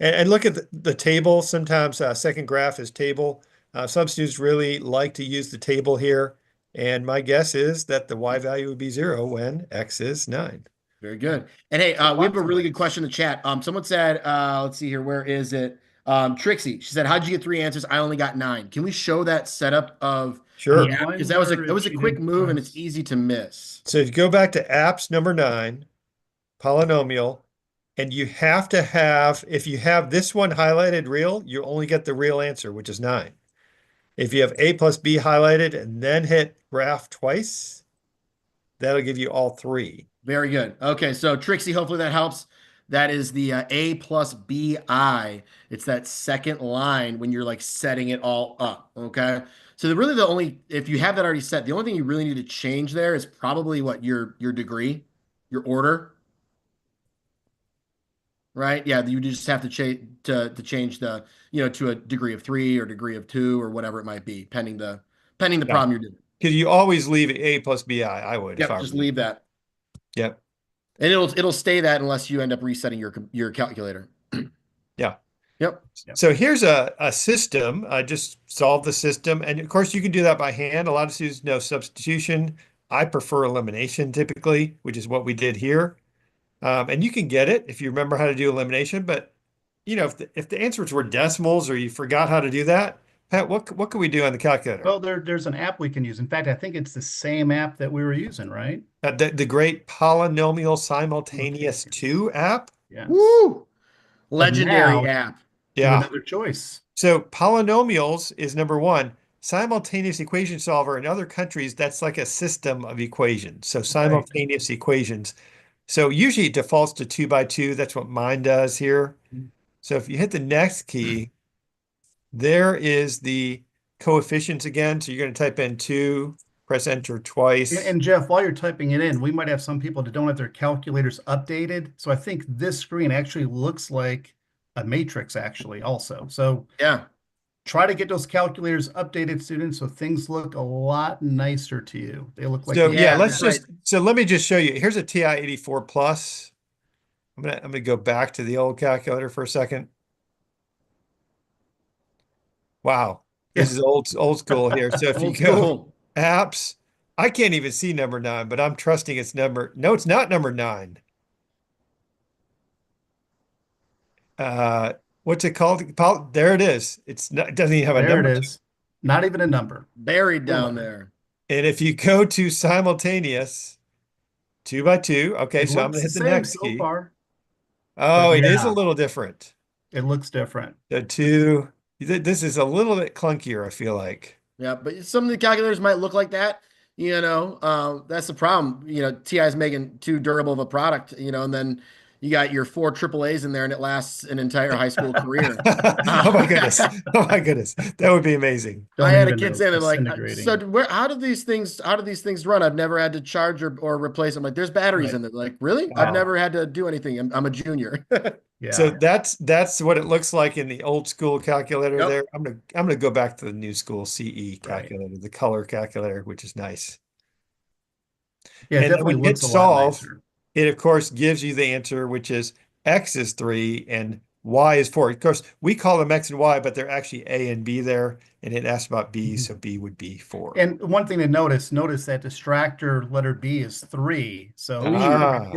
B: And look at the table. Sometimes second graph is table. Some students really like to use the table here. And my guess is that the y value would be 0 when x is 9.
A: Very good. And hey, we have
C: Lots
A: a
C: of
A: really good
C: ways.
A: question in the chat. Someone said, let's see here, where is it? Trixie, she said, how'd you get 3 answers? I only got 9. Can we show that setup of
B: Sure.
A: the app? Because
C: Wonder
A: that was a
C: if she
A: quick
C: didn't
A: move and it's
C: press.
A: easy to miss.
B: So if you go back to apps number 9, polynomial, and you have to have, if you have this one highlighted real, you only get the real answer, which is 9. If you have a plus b highlighted and then hit graph twice, that'll give you all 3.
A: Very good. Okay, so Trixie, hopefully that helps. That is the A plus BI. It's that second line when you're like setting it all up. Okay. So really the only, if you have that already set, the only thing you really need to change there is probably what your degree, your order, right? Yeah, you just have to change to change the, to a degree of 3 or degree of 2 or whatever it might be, pending the
B: Yeah.
A: problem you're doing.
B: Because you always leave a plus bi, I would if
A: Yep,
B: I were
A: just
B: you.
A: leave that.
B: Yep.
A: And it'll stay that unless you end up resetting your calculator.
B: Yeah.
A: Yep.
B: So here's a system. I just solved the system. And of course, you can do that by hand. A lot of students know substitution. I prefer elimination typically, which is what we did here. And you can get it if you remember how to do elimination. But if the answers were decimals or you forgot how to do that, Pat, what can we do on the calculator?
C: Well, there's an app we can use. In fact, I think it's the same app that we were using, right?
B: The great Polynomial Simultaneous
C: Okay.
B: 2 app.
C: Yes.
A: Woo!
C: But
A: Legendary
C: now
A: app.
C: do
B: Yeah.
C: another choice.
B: So polynomials is number one. Simultaneous equation solver in other countries, that's like a system of equations. So simultaneous equations. So usually it defaults to 2 by 2. That's what mine does here. So if you hit the next key, there is the coefficients again. So you're going to type in 2, press enter twice.
C: And Jeff, while you're typing it in, we might have some people that don't have their calculators updated. So I think this screen actually looks like a matrix actually also. So
A: Yeah.
C: try to get those calculators updated, students, so things look a lot nicer to you. They look like
B: So
C: the
B: yeah,
A: that's right.
B: so let me just show you. Here's a TI 84 plus. I'm gonna go back to the old calculator for a second. Wow, this is old school here. So if you
A: Old
B: go
A: school.
B: apps, I can't even see number 9, but I'm trusting it's number. No, it's not number 9. What's it called? There it is. It's not, it doesn't even have a
C: There it
B: number.
C: is. Not even a number.
A: Buried
C: Full
A: down
C: letter.
A: there.
B: And if you go to simultaneous 2 by 2, okay,
C: It
B: so I'm
C: looks
B: gonna
C: the
B: hit the
C: same
B: next
C: so
B: key.
C: far,
B: Oh,
C: but
B: it is a
C: yeah,
B: little different.
C: it looks different.
B: The 2, this is a little bit clunkier, I feel like.
A: Yeah, but some of the calculators might look like that. That's the problem. TI is making too durable of a product, and then you got your 4 AAAs in there and it lasts an entire high school career.
B: Oh my goodness. Oh my goodness. That would be amazing.
A: I
C: Don't
A: had a
C: even
A: kid
C: know.
A: saying, they're like, so
C: Disintegrating.
A: how do these things run? I've never had to charge or replace them. Like, there's batteries
C: Right.
A: in there. Like, really? I've
C: Wow.
A: never had to do anything. I'm a junior.
B: So
C: Yeah.
B: that's what it looks like in the old school calculator
A: Yep.
B: there. I'm gonna go back to the new school CE
C: Right.
B: calculator, the color calculator, which is nice.
C: Yeah, it
B: And then
C: definitely
B: when you hit
C: looks a lot
B: solve,
C: nicer.
B: it of course gives you the answer, which is X is 3 and Y is 4. Of course, we call them X and Y, but they're actually A and B there. And it asks about B, so B would be 4.
C: And one thing to notice that distractor letter B is 3. So
B: Ah.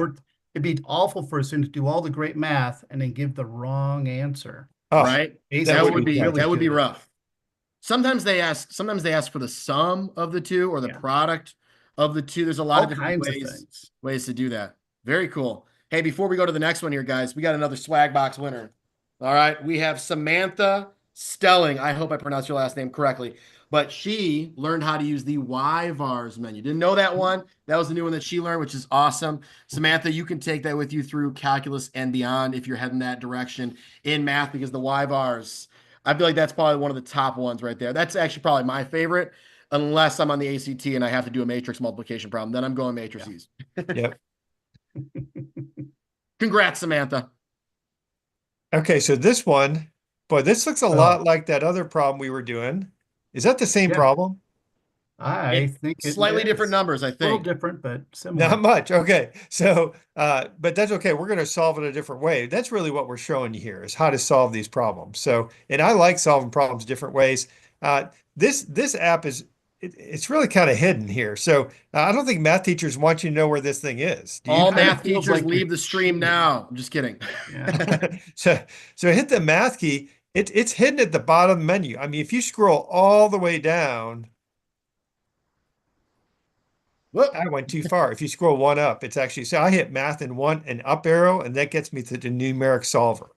C: it'd be awful for a student to do all the great math and then give the wrong answer.
B: Oh,
A: Right?
B: that would be
C: really
A: That would be
C: good.
A: rough. Sometimes they ask for the sum of the two or the
C: Yeah.
A: product of the two. There's a lot
C: All
A: of different
C: kinds of things.
A: ways to do that. Very cool. Hey, before we go to the next one here, guys, we got another swag box winner. All right, we have Samantha Stelling. I hope I pronounced your last name correctly, but she learned how to use the Vars menu. Didn't know that one. That was the new one that she learned, which is awesome. Samantha, you can take that with you through calculus and beyond if you're heading that direction in math, because the Vars, I feel like that's probably one of the top ones right there. That's actually probably my favorite, unless I'm on the ACT and I have to do a matrix multiplication problem. Then I'm going matrices.
B: Yep.
A: Congrats, Samantha.
B: Okay, so this one, boy, this looks a lot like that other problem we were doing. Is that the same
C: Yeah.
B: problem?
C: I think it
A: Slightly different
C: is.
A: numbers, I
C: A little
A: think.
C: different, but similar.
B: Not much. Okay. So, but that's okay. We're going to solve it a different way. That's really what we're showing you here is how to solve these problems. So, and I like solving problems different ways. This app it's really kind of hidden here. So I don't think math teachers want you to know where this thing is. Do you?
A: All
C: Kinda
A: math
C: feels
A: teachers
C: like
A: leave
C: you're
A: the stream
C: cheating.
A: now. I'm just kidding.
C: Yeah.
B: So hit the math key. It's hidden at the bottom menu. I mean, if you scroll all the way down,
A: Whoop.
B: I went too far. If you scroll one up, it's actually, so I hit math and an up arrow, and that gets me to the numeric solver.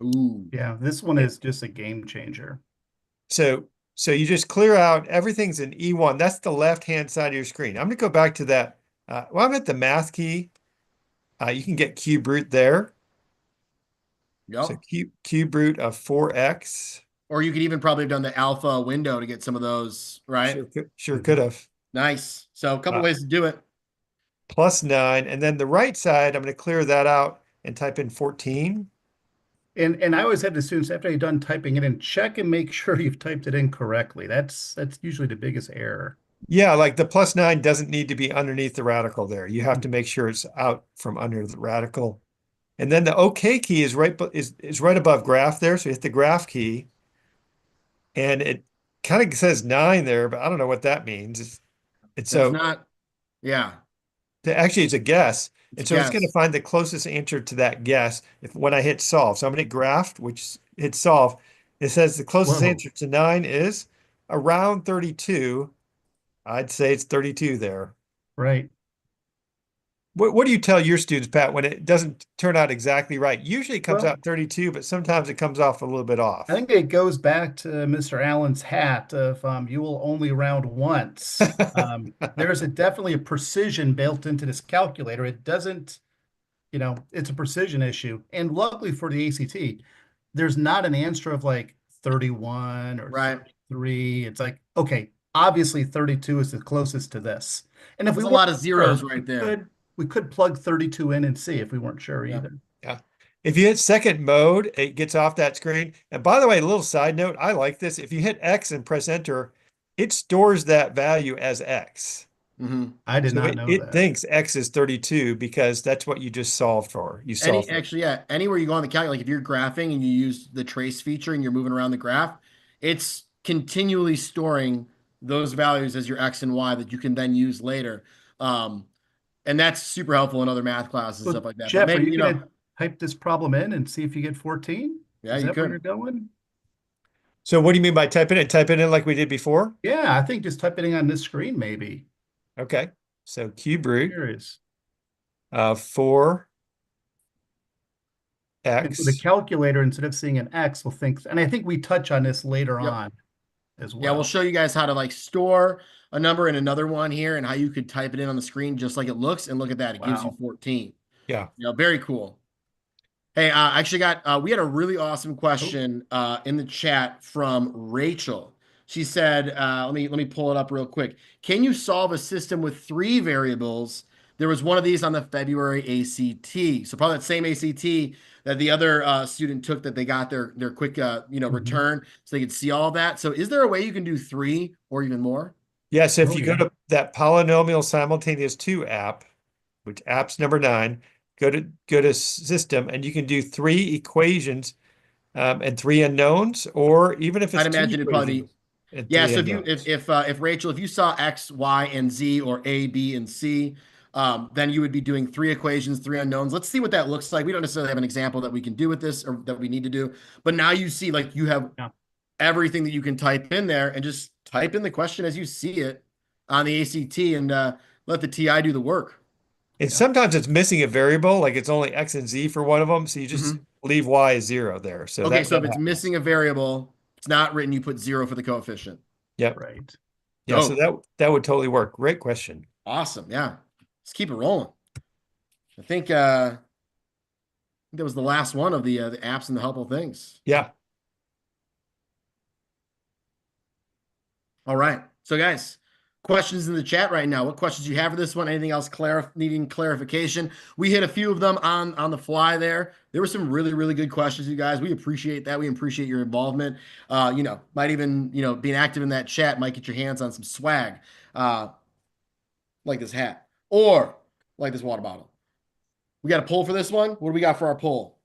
A: Ooh.
C: Yeah, this one is just a game changer.
B: So you just clear out, everything's in E1. That's the left-hand side of your screen. I'm going to go back to that. Well, I'm at the math key. You can get cube root there.
A: Yep.
B: So cube root of 4x.
A: Or you could even probably have done the alpha window to get some of those, right?
B: Sure could have.
A: Nice. So a couple ways to do it.
B: Plus 9. And then the right side, I'm going to clear that out and type in 14.
C: And I always have the students, after you're done typing it in, check and make sure you've typed it in correctly. That's usually the biggest error.
B: Yeah, like the +9 doesn't need to be underneath the radical there. You have to make sure it's out from under the radical. And then the OK key is is right above graph there. So you hit the graph key, and it kind of says 9 there, but I don't know what that means. It's
A: That's
B: so
A: not, yeah,
B: actually it's a guess.
A: it's
B: And
A: a
B: so it's going to
A: guess.
B: find the closest answer to that guess if when I hit solve. So I'm going to hit graph, which hit solve. It says the closest
C: Whoa,
B: answer to 9 is around 32. I'd say it's 32 there.
C: right.
B: What do you tell your students, Pat, when it doesn't turn out exactly right? Usually it comes
C: Well,
B: out 32, but sometimes it comes off a little bit
C: I
B: off.
C: think it goes back to Mr. Allen's hat of you will only round once. There's definitely a precision built into this calculator. It doesn't, it's a precision issue. And luckily for the ACT, there's not an answer of like 31 or
A: Right.
C: 33. It's like, okay, obviously 32 is the closest to this. And if we
A: That's a
C: weren't
A: lot of zeros
C: sure,
A: right there.
C: we could plug 32 in and see if we weren't sure
A: Yeah.
C: either.
B: Yeah. If you hit second mode, it gets off that screen. And by the way, a little side note, I like this. If you hit X and press enter, it stores that value as X.
A: Hmm.
C: I did
B: So
C: not know
B: it
C: that.
B: thinks X is 32 because that's what you just solved for. You solved for.
A: Actually, yeah, anywhere you go on the calculator, like if you're graphing and you use the trace feature and you're moving around the graph, it's continually storing those values as your X and Y that you can then use later. Um, and that's super helpful in other math classes and
C: So,
A: stuff like that. But
C: Jeff, are
A: maybe,
C: you going to type this problem in and see if you get 14?
A: yeah,
C: Is
A: you
C: that where
A: could.
C: you're going?
B: So what do you mean by type it in? Type it in like we did before?
C: Yeah, I think just typing on this screen, maybe.
B: Okay. So cube root
C: Curious.
B: 4x.
C: And so the calculator, instead of seeing an X, will think, and I think we touch on this later
A: Yep.
C: on as
A: Yeah, we'll
C: well.
A: show you guys how to like store a number in another one here and how you could type it in on the screen just like it looks. And look at that, it gives you
C: Wow.
A: 14.
B: Yeah.
A: Very cool. Hey, I actually got we had a really awesome
C: Oh,
A: question in the chat from Rachel. She said, let me pull it up real quick. Can you solve a system with three variables? There was one of these on the February ACT. So probably that same ACT that the other student took that they got their quick
C: mhm.
A: return so they could see all of that. So is there a way you can do three or even more?
B: Yeah. So if
C: Oh,
B: you go
C: yeah.
B: to that Polynomial Simultaneous 2 app, which app's number 9, go to system and you can do three equations and three unknowns, or even if
A: I'd
B: it's two
A: imagine it'd probably be.
B: equations and
A: Yeah,
B: three
A: so
B: unknowns.
A: if Rachel, if you saw X, Y, and Z or A, B, and C, then you would be doing three equations, three unknowns. Let's see what that looks like. We don't necessarily have an example that we can do with this or that we need to do, but now you see like you have
C: Yeah.
A: everything that you can type in there and just type in the question as you see it on the ACT and let the TI do the work.
B: And
C: Yeah.
B: sometimes it's missing a variable, like it's only X and Z for one of them. So you just
A: Mhm.
B: leave Y as 0 there. So
A: Okay,
B: that
A: so if it's
B: happens.
A: missing a variable, it's not written, you put 0 for the coefficient.
B: Yep.
C: Right.
B: Yeah. So
A: Dope.
B: that would totally work. Great question.
A: Awesome. Yeah. Let's keep it rolling. I think that was the last one of the apps and the helpful things.
B: Yeah.
A: All right. So guys, questions in the chat right now. What questions do you have for this one? Anything else needing clarification? We hit a few of them on the fly there. There were some really, really good questions, you guys. We appreciate that. We appreciate your involvement. Might even, being active in that chat might get your hands on some swag. Like this hat or like this water bottle. We got a poll for this one. What do we got for our poll?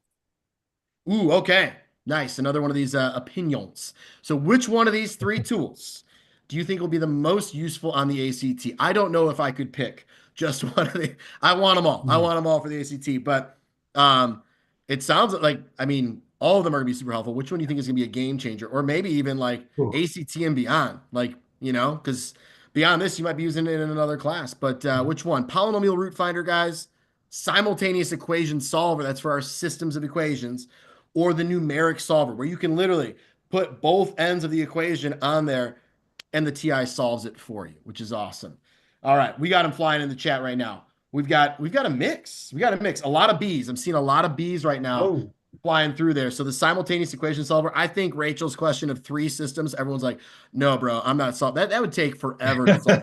A: Ooh, okay. Nice. Another one of these opinions. So which one of these three tools do you think will be the most useful on the ACT? I don't know if I could pick just one of the, I want them all. I
C: Hmm.
A: want them all for the ACT, but um, it sounds like, I mean, all of them are gonna be super helpful. Which one do you think is gonna be a game changer? Or maybe even like
B: Ooh.
A: ACT and beyond, like, because beyond this, you might be using it in another class, but which one? Polynomial root finder, guys, simultaneous equation solver. That's for our systems of equations, or the numeric solver, where you can literally put both ends of the equation on there and the TI solves it for you, which is awesome. All right, we got them flying in the chat right now. We've got a mix. We got a mix. A lot of B's. I'm seeing a lot of B's right now
C: Oh,
A: flying through there. So the simultaneous equation solver, I think Rachel's question of three systems, everyone's like, no, bro, I'm not solving that. That would take forever to solve.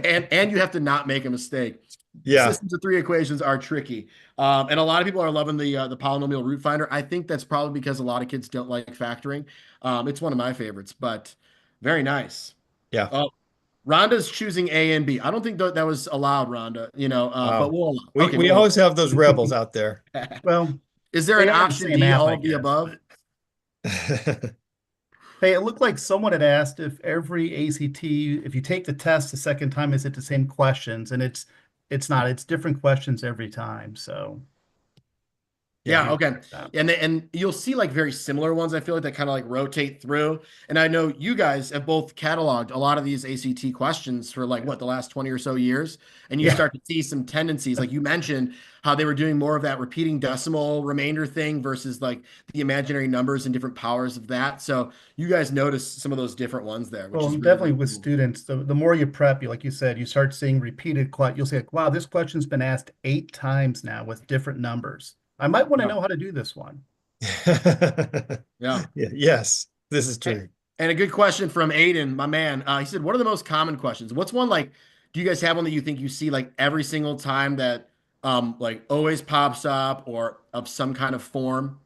A: And you have to not make a mistake.
B: Yeah.
A: Systems of three equations are tricky. And a lot of people are loving the polynomial root finder. I think that's probably because a lot of kids don't like factoring. It's one of my favorites, but very nice.
B: Yeah.
A: Oh, Rhonda's choosing A and B. I don't think that was allowed, Rhonda, but
B: Wow.
A: we'll allow.
B: We
A: Okay,
B: we
A: we'll
B: always have those rebels out there.
A: allow.
C: Well,
A: Is there
C: they
A: an
C: are the
A: option
C: same
A: D,
C: app,
A: all
C: I
A: of the
C: guess.
A: above?
C: But hey, it looked like someone had asked if every ACT, if you take the test the second time, is it the same questions? And it's not. It's different questions every time. So
B: Yeah.
A: Yeah, okay.
C: that.
A: And you'll see like very similar ones, I feel like that kind of like rotate through. And I know you guys have both cataloged a lot of these ACT questions for like what, the last 20 or so years. And you
C: Yeah.
A: start to see some tendencies. Like you mentioned how they were doing more of that repeating decimal remainder thing versus like the imaginary numbers and different powers of that. So you guys notice some of those different ones there, which
C: Well,
A: is
C: and
A: really,
C: definitely
A: really
C: with
A: cool.
C: students, the more you prep, you like you said, you start seeing repeated you'll say, like, wow, this question's been asked 8 times now with different numbers. I might want to
A: Yeah.
C: know how to do this one.
A: Yeah.
B: Yeah, yes, this is true.
A: And a good question from Aiden, my man. He said, "What are the most common questions? What's one like? Do you guys have one that you think you see like every single time that like always pops up or of some kind of form?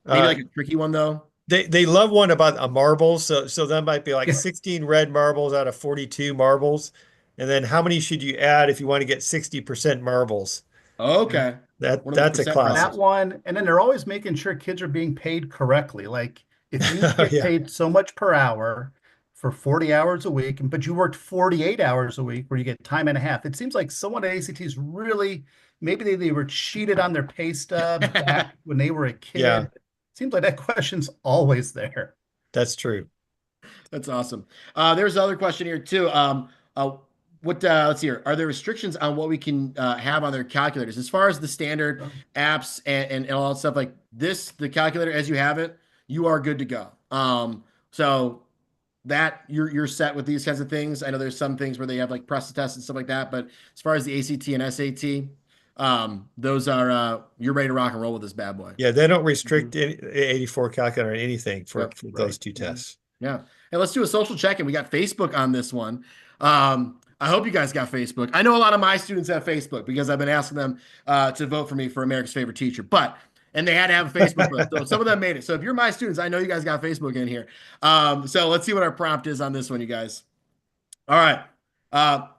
A: Maybe
B: Uh,
A: like a tricky one though.
B: they love one about a marble, so that might be like
C: Yeah.
B: 16 red marbles out of 42 marbles. And then how many should you add if you want to get 60% marbles?
C: Yeah.
A: Okay,
B: That
A: one of those
B: that's a
A: percent
C: That
B: classic.
A: problems.
C: one, and then they're always making sure kids are being paid correctly. Like if you get
B: Yeah.
C: paid so much per hour for 40 hours a week, but you worked 48 hours a week where you get time and a half, it seems like someone at ACT's really, maybe they were cheated on their pay stub back when they were a
B: Yeah,
C: kid. Seems like that question's always there.
B: that's true.
A: That's awesome. There's another question here too. Let's see here. Are there restrictions on what we can have on their calculators as far as the standard
C: So,
A: apps and all that stuff like this? The calculator as you have it, you are good to go. So that you're set with these kinds of things. I know there's some things where they have like press to test and stuff like that, but as far as the ACT and SAT, those are you're ready to rock and roll with this bad boy.
B: Yeah, they don't
A: Mhm.
B: restrict 84 calculator or anything for,
A: Yep.
B: for those
C: right.
B: two
C: Yeah.
B: tests.
A: Yeah. And let's do a social check-in. We got Facebook on this one. I hope you guys got Facebook. I know a lot of my students have Facebook because I've been asking them to vote for me for America's favorite teacher. And they had to have a Facebook list. So some of them made it. So if you're my students, I know you guys got Facebook in here. So let's see what our prompt is on this one, you guys. All right.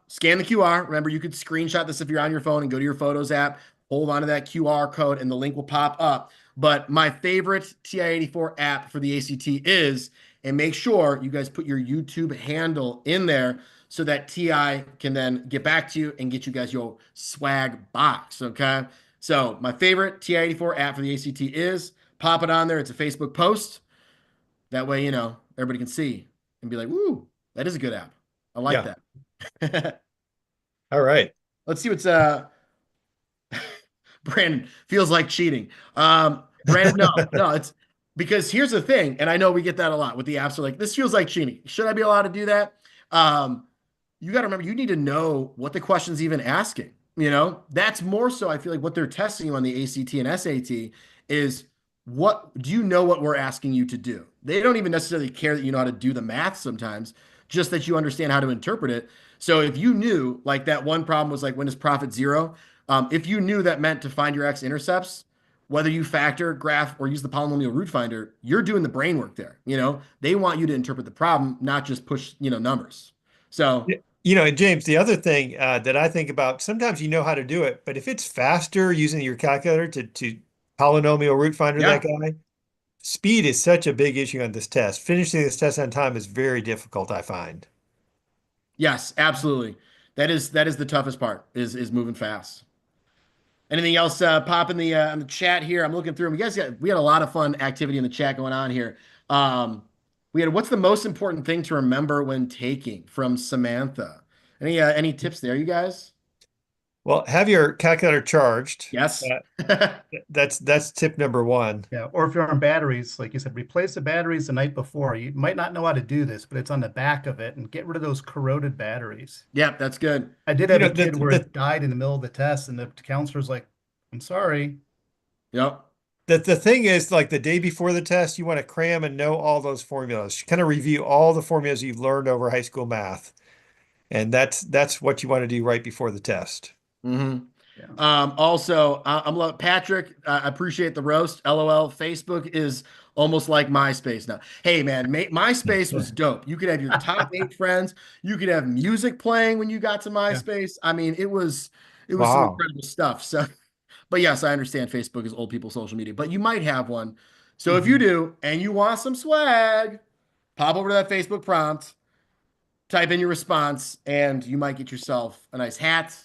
A: Scan the QR. Remember, you could screenshot this if you're on your phone and go to your Photos app, hold on to that QR code, and the link will pop up. But my favorite TI-84 app for the ACT is, and make sure you guys put your YouTube handle in there so that TI can then get back to you and get you guys your swag box. Okay. So my favorite TI-84 app for the ACT is pop it on there. It's a Facebook post. That way, everybody can see and be like, "Woo, that is a good app. I like
B: Yeah.
A: that."
B: All right.
A: Let's see what's Brandon feels like cheating. Brandon, no, it's because here's the thing, and I know we get that a lot with the apps are like, this feels like cheating. Should I be allowed to do that? You got to remember, you need to know what the question's even asking. That's more so, I feel like what they're testing you on the ACT and SAT is what do you know what we're asking you to do? They don't even necessarily care that you know how to do the math sometimes, just that you understand how to interpret it. So if you knew, like that one problem was like when is profit zero? If you knew that meant to find your x-intercepts, whether you factor, graph, or use the polynomial root finder, you're doing the brain work there. They want you to interpret the problem, not just push, numbers. So
B: And James, the other thing that I think about, sometimes you know how to do it, but if it's faster using your calculator to polynomial root finder that
A: yeah,
B: guy, speed is such a big issue on this test. Finishing this test on time is very difficult, I find.
A: yes, absolutely. That is the toughest part is moving fast. Anything else pop in the chat here? I'm looking through them. We had a lot of fun activity in the chat going on here. We had what's the most important thing to remember when taking from Samantha? Any tips there, you guys?
B: Well, have your calculator charged.
A: Yes.
B: That's tip number one.
C: Yeah. Or if you're on batteries, like you said, replace the batteries the night before. You might not know how to do this, but it's on the back of it and get rid of those corroded batteries.
A: Yep, that's good.
C: I did
B: You
C: have
B: know,
C: a
B: the
C: kid where
B: the
C: it died in the middle of the test, and the counselor's like, I'm sorry.
A: Yep.
B: the thing is, like the day before the test, you want to cram and know all those formulas. Kind of review all the formulas you've learned over high school math. And that's what you want to do right before the test.
A: hmm
C: Yeah.
A: Also, I'm Patrick. I appreciate the roast. LOL. Facebook is Almost like MySpace now. Hey man, MySpace was dope. You could have your top 8 friends. You could have music playing when you got to
C: Yeah.
A: MySpace. I mean, it was some
B: Wow.
A: incredible stuff. So, but yes, I understand Facebook is old people social media, but you might have one. So if you
C: Mhm.
A: do and you want some swag, pop over to that Facebook prompt, type in your response, and you might get yourself a nice hat,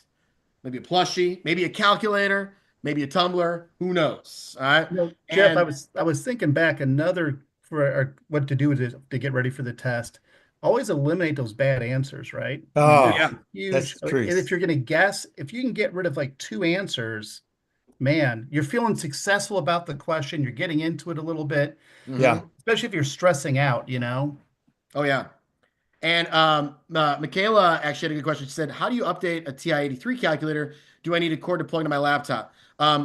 A: maybe a plushie, maybe a calculator, maybe a tumbler. Who knows? All right.
C: Jeff, I
A: And
C: was thinking back another for what to do to get ready for the test. Always eliminate those bad answers, right? I mean, there's
B: Oh,
A: yeah,
C: a huge,
B: that's the
C: and if
B: truth.
C: you're going to guess, if you can get rid of like 2 answers, man, you're feeling successful about the question. You're getting into it a little bit,
B: Yeah.
C: especially if you're stressing out, you know?
A: oh yeah. And Michaela actually had a good question. She said, "How do you update a TI-83 calculator? Do I need a cord to plug into my laptop?"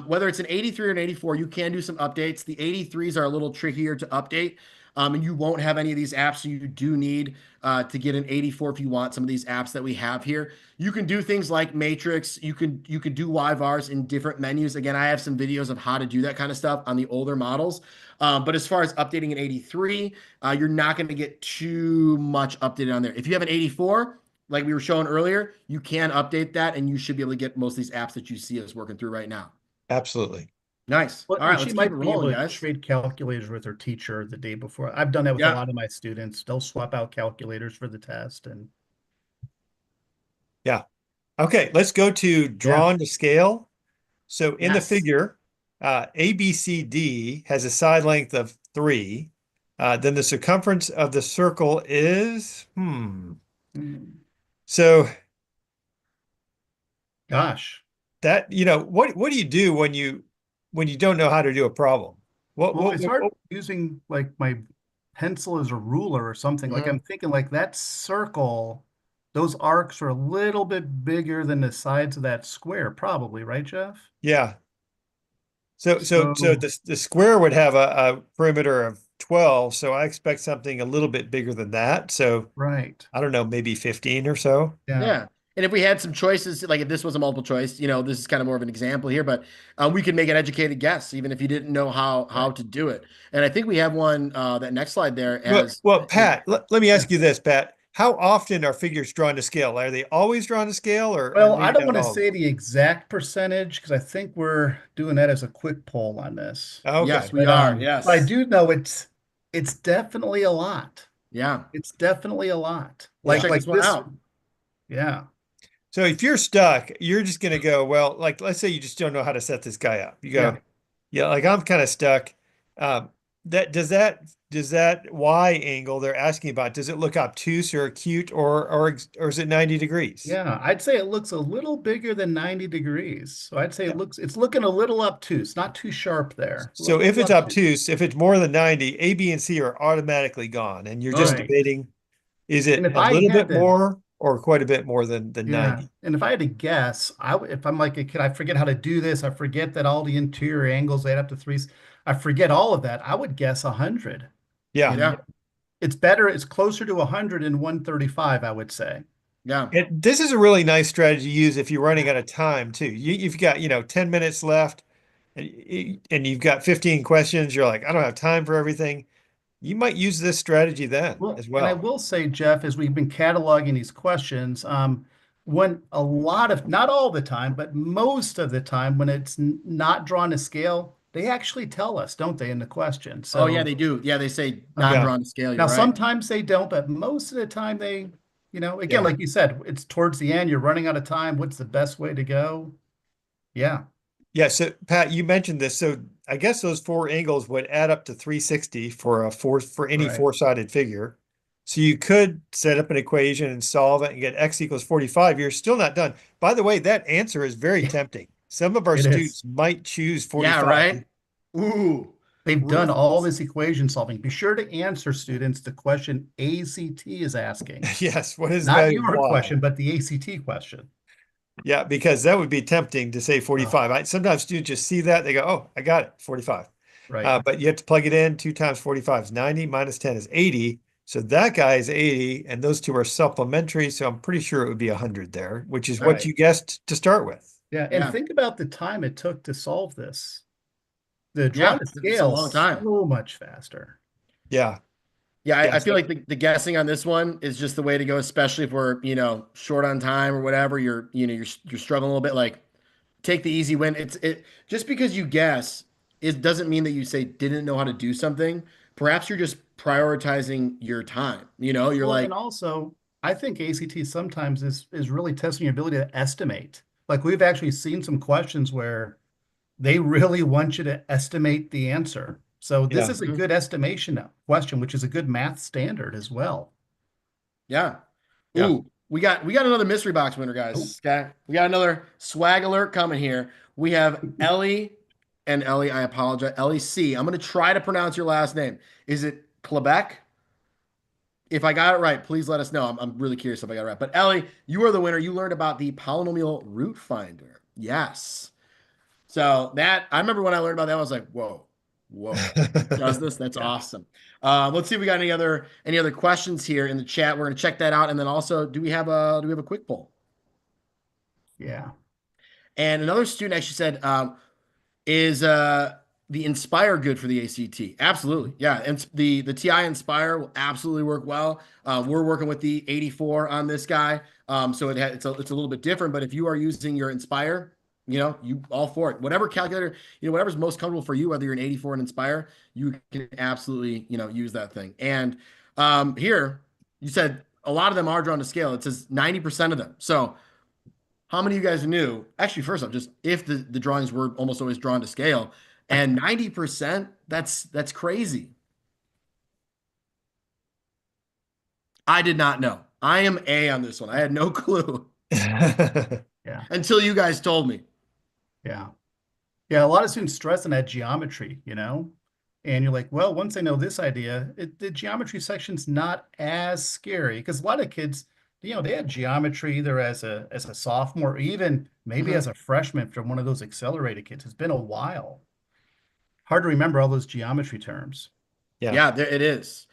A: Whether it's an 83 or an 84, you can do some updates. The 83s are a little trickier to update, and you won't have any of these apps. So you do need to get an 84 if you want some of these apps that we have here. You can do things like Matrix. You can do Vars in different menus. Again, I have some videos of how to do that kind of stuff on the older models. But as far as updating an 83, you're not going to get too much updated on there. If you have an 84, like we were showing earlier, you can update that and you should be able to get most of these apps that you see us working through right now.
B: Absolutely.
A: Nice.
C: Well,
A: All
C: and
A: right,
C: she
A: let's keep it
C: might be able
A: rolling,
C: to
A: guys.
C: trade calculators with her teacher the day before. I've done that with a
A: Yeah.
C: lot of my students. They'll swap out calculators for the test, and
B: Yeah. Okay, let's go to
C: yeah,
B: drawn to scale. So in the
A: Yes.
B: figure, ABCD has a side length of 3. Then the circumference of the circle is,
C: Mm,
B: So
C: gosh.
B: that, what do you do when you don't know how to do a problem? What,
C: Well,
B: what,
C: it's
B: what,
C: hard
B: what-
C: using like my pencil as a ruler or something. Like
A: Mhm.
C: I'm thinking like that circle, those arcs are a little bit bigger than the sides of that square, probably, right, Jeff?
B: yeah. So
C: So,
B: the square would have a perimeter of 12. So I expect something a little bit bigger than that. So
C: right.
B: I don't know, maybe 15 or so.
C: Yeah.
A: Yeah. And if we had some choices, like if this was a multiple choice, this is kind of more of an example here, but we could make an educated guess, even if you didn't know how
C: Right.
A: to do it. And I think we have one that next slide there
B: Well,
A: as
B: well, Pat, let me
C: Yeah.
B: ask you this, Pat. How often are figures drawn to scale? Are they always drawn to scale or
C: Well, I
B: maybe
C: don't
B: not
C: want to
B: all of
C: say
B: them?
C: the exact percentage because I think we're doing that as a quick poll on this.
A: yes,
B: Okay.
A: we
C: But
A: are.
C: I
A: Yes.
C: do know it's definitely a lot.
A: Yeah.
C: It's definitely a lot.
A: Let's
B: Yeah.
A: check
C: Like
A: this one
C: this,
A: out.
C: yeah.
B: So if you're stuck, you're just going to go, well, like, let's say you just don't know how to set this guy up. You
C: Yeah.
B: go, yeah, like I'm kind of stuck. Um, does that Y angle they're asking about, does it look obtuse or acute or is it 90 degrees?
C: Yeah, I'd say it looks a little bigger than 90 degrees. So I'd say
B: Yeah.
C: it's looking a little obtuse, not too sharp there. A
B: So if
C: little
B: it's
C: obtuse.
B: obtuse, if it's more than 90, A, B, and C are automatically gone. And you're just
C: Right.
B: debating, is
C: And
B: it
C: if
B: a
C: I
B: little
C: had
B: bit
C: to,
B: more or quite a bit more than
C: yeah,
B: 90?
C: and if I had to guess, if I'm like a kid, I forget how to do this. I forget that all the interior angles add up to three. I forget all of that. I would guess 100. You
B: Yeah.
C: know,
A: Yeah.
C: it's better. It's closer to 100 and 135, I would say.
A: Yeah.
B: This is a really nice strategy to use if you're running out of time too. You've got, 10 minutes left and you've got 15 questions. You're like, I don't have time for everything. You might use this strategy then
C: Well,
B: as
C: and I
B: well.
C: will say, Jeff, as we've been cataloging these questions, when a lot of, not all the time, but most of the time, when it's not drawn to scale, they actually tell us, don't they, in the question?
A: Oh, yeah,
C: So,
A: they do. Yeah, they say not
C: um,
B: Yeah.
A: drawn to scale.
C: now
A: You're right.
C: sometimes they don't, but most of the time again,
B: Yeah.
C: like you said, it's towards the end, you're running out of time. What's the best way to go? Yeah,
B: Yeah. So Pat, you mentioned this. So I guess those four angles would add up to 360 for any
C: right.
B: four-sided figure. So you could set up an equation and solve it and get x equals 45. You're still not done. By the way, that answer is very tempting. Some of our
C: It is.
B: students might choose
A: Yeah,
B: 45.
A: right. Ooh,
C: They've done all
A: ruthless.
C: this equation solving. Be sure to answer, students, the question ACT is asking.
B: Yes. What is the
C: Not
B: value of
C: your
B: y?
C: question, but the ACT question.
B: Yeah, because that would be tempting to say
C: Oh,
B: 45. Sometimes students just see that, they go, oh, I got it, 45.
C: right.
B: But you have to plug it in. 2 times 45 is 90, minus 10 is 80. So that guy is 80, and those two are supplementary. So I'm pretty sure it would be 100 there, which is what
A: Right.
B: you guessed to start with.
C: Yeah. And
A: Yeah.
C: think about the time it took to solve this. The
A: Yeah,
C: drawing to
A: it's a
C: scale
A: long
C: is
A: time.
C: so much faster.
B: Yeah.
A: Yeah, I
B: Yes.
A: feel like the guessing on this one is just the way to go, especially if we're, short on time or whatever. You're struggling a little bit. Like, take the easy win. It just because you guess, it doesn't mean that you say didn't know how to do something. Perhaps you're just prioritizing your time. You're
C: Well, and
A: like,
C: also, I think ACT sometimes is really testing your ability to estimate. Like we've actually seen some questions where they really want you to estimate the answer. So this
B: Yeah.
C: is a good estimation question, which is a good math standard as well.
A: yeah.
B: Yeah.
A: Ooh, we got another mystery box winner,
C: Oh,
A: guys. Okay, we got another swag alert coming here. We have Ellie and Ellie. I apologize, Ellie C. I'm gonna try to pronounce your last name. Is it Quebec? If I got it right, please let us know. I'm really curious if I got it right. But Ellie, you are the winner. You learned about the polynomial root finder. Yes. So that I remember when I learned about that, I was like, whoa, whoa, does this? That's
C: yeah,
A: awesome. Let's see if we got any other questions here in the chat. We're gonna check that out. And then also, do we have a quick poll?
C: yeah.
A: And another student actually said, is the Inspire good for the ACT? Absolutely. Yeah. And the TI Inspire will absolutely work well. We're working with the 84 on this guy. So it's a little bit different, but if you are using your Inspire, you all for it. Whatever calculator, whatever's most comfortable for you, whether you're an 84 and Inspire, you can absolutely, use that thing. And here you said a lot of them are drawn to scale. It says 90% of them. So how many of you guys knew? Actually, first off, just if the drawings were almost always drawn to scale, and 90%, that's crazy. I did not know. I am A on this one. I had no clue
C: Yeah,
A: until you guys told me.
C: yeah. Yeah, a lot of students stress on that geometry, and you're like, well, once they know this idea, the geometry section's not as scary because a lot of kids, they had geometry either as a sophomore, or even maybe
A: Mhm.
C: as a freshman from one of those accelerated kits. It's been a while. Hard to remember all those geometry terms.
B: Yeah.
A: Yeah, there it is.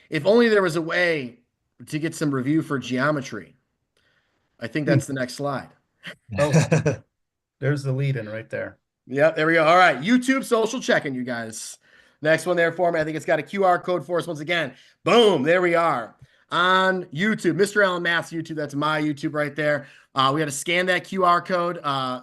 A: If only there was a way to get some review for geometry. I think
C: Hmm.
A: that's the next slide.
C: Oh, there's the lead in right there.
A: Yep, there we go. All right, YouTube social check-in, you guys. Next one there for me. I think it's got a QR code for us once again. Boom, there we are on YouTube. Mr. Allen Math's YouTube. That's my YouTube right there. We got to scan that QR code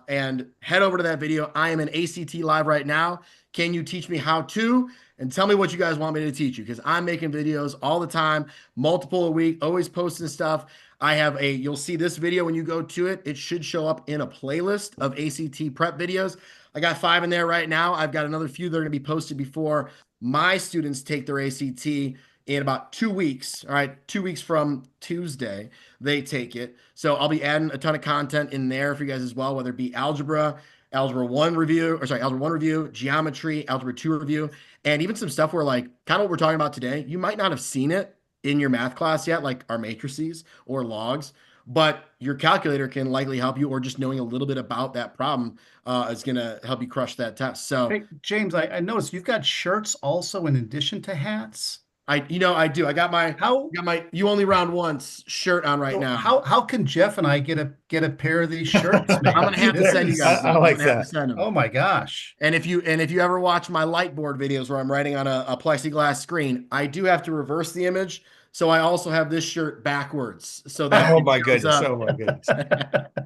A: and head over to that video. I am in ACT Live right now. Can you teach me how to? And tell me what you guys want me to teach you because I'm making videos all the time, multiple a week, always posting stuff. You'll see this video when you go to it. It should show up in a playlist of ACT prep videos. I got 5 in there right now. I've got another few that are going to be posted before my students take their ACT in about 2 weeks. All right, 2 weeks from Tuesday, they take it. So I'll be adding a ton of content in there for you guys as well, whether it be algebra 1 review, algebra 1 review, geometry, algebra 2 review, and even some stuff where like kind of what we're talking about today, you might not have seen it in your math class yet, like our matrices or logs, but your calculator can likely help you, or just knowing a little bit about that problem is going to help you crush that test. So
C: Hey, James, I noticed you've got shirts also in addition to hats.
A: I do. I got my
C: How
A: "You Only Round Once" shirt on right
C: so
A: now.
C: how can Jeff and I get a pair of these shirts
A: I'm
C: made?
A: gonna have to
C: This
A: send you
C: is
A: guys
B: I
A: them. I'm
B: like
A: gonna have to
B: that.
A: send them.
C: oh my gosh.
A: And if you ever watch my lightboard videos where I'm writing on a plexiglass screen, I do have to reverse the image. So I also have this shirt backwards so that
B: Oh
A: it
B: my
A: shows
B: goodness.
A: up.
B: Oh my goodness.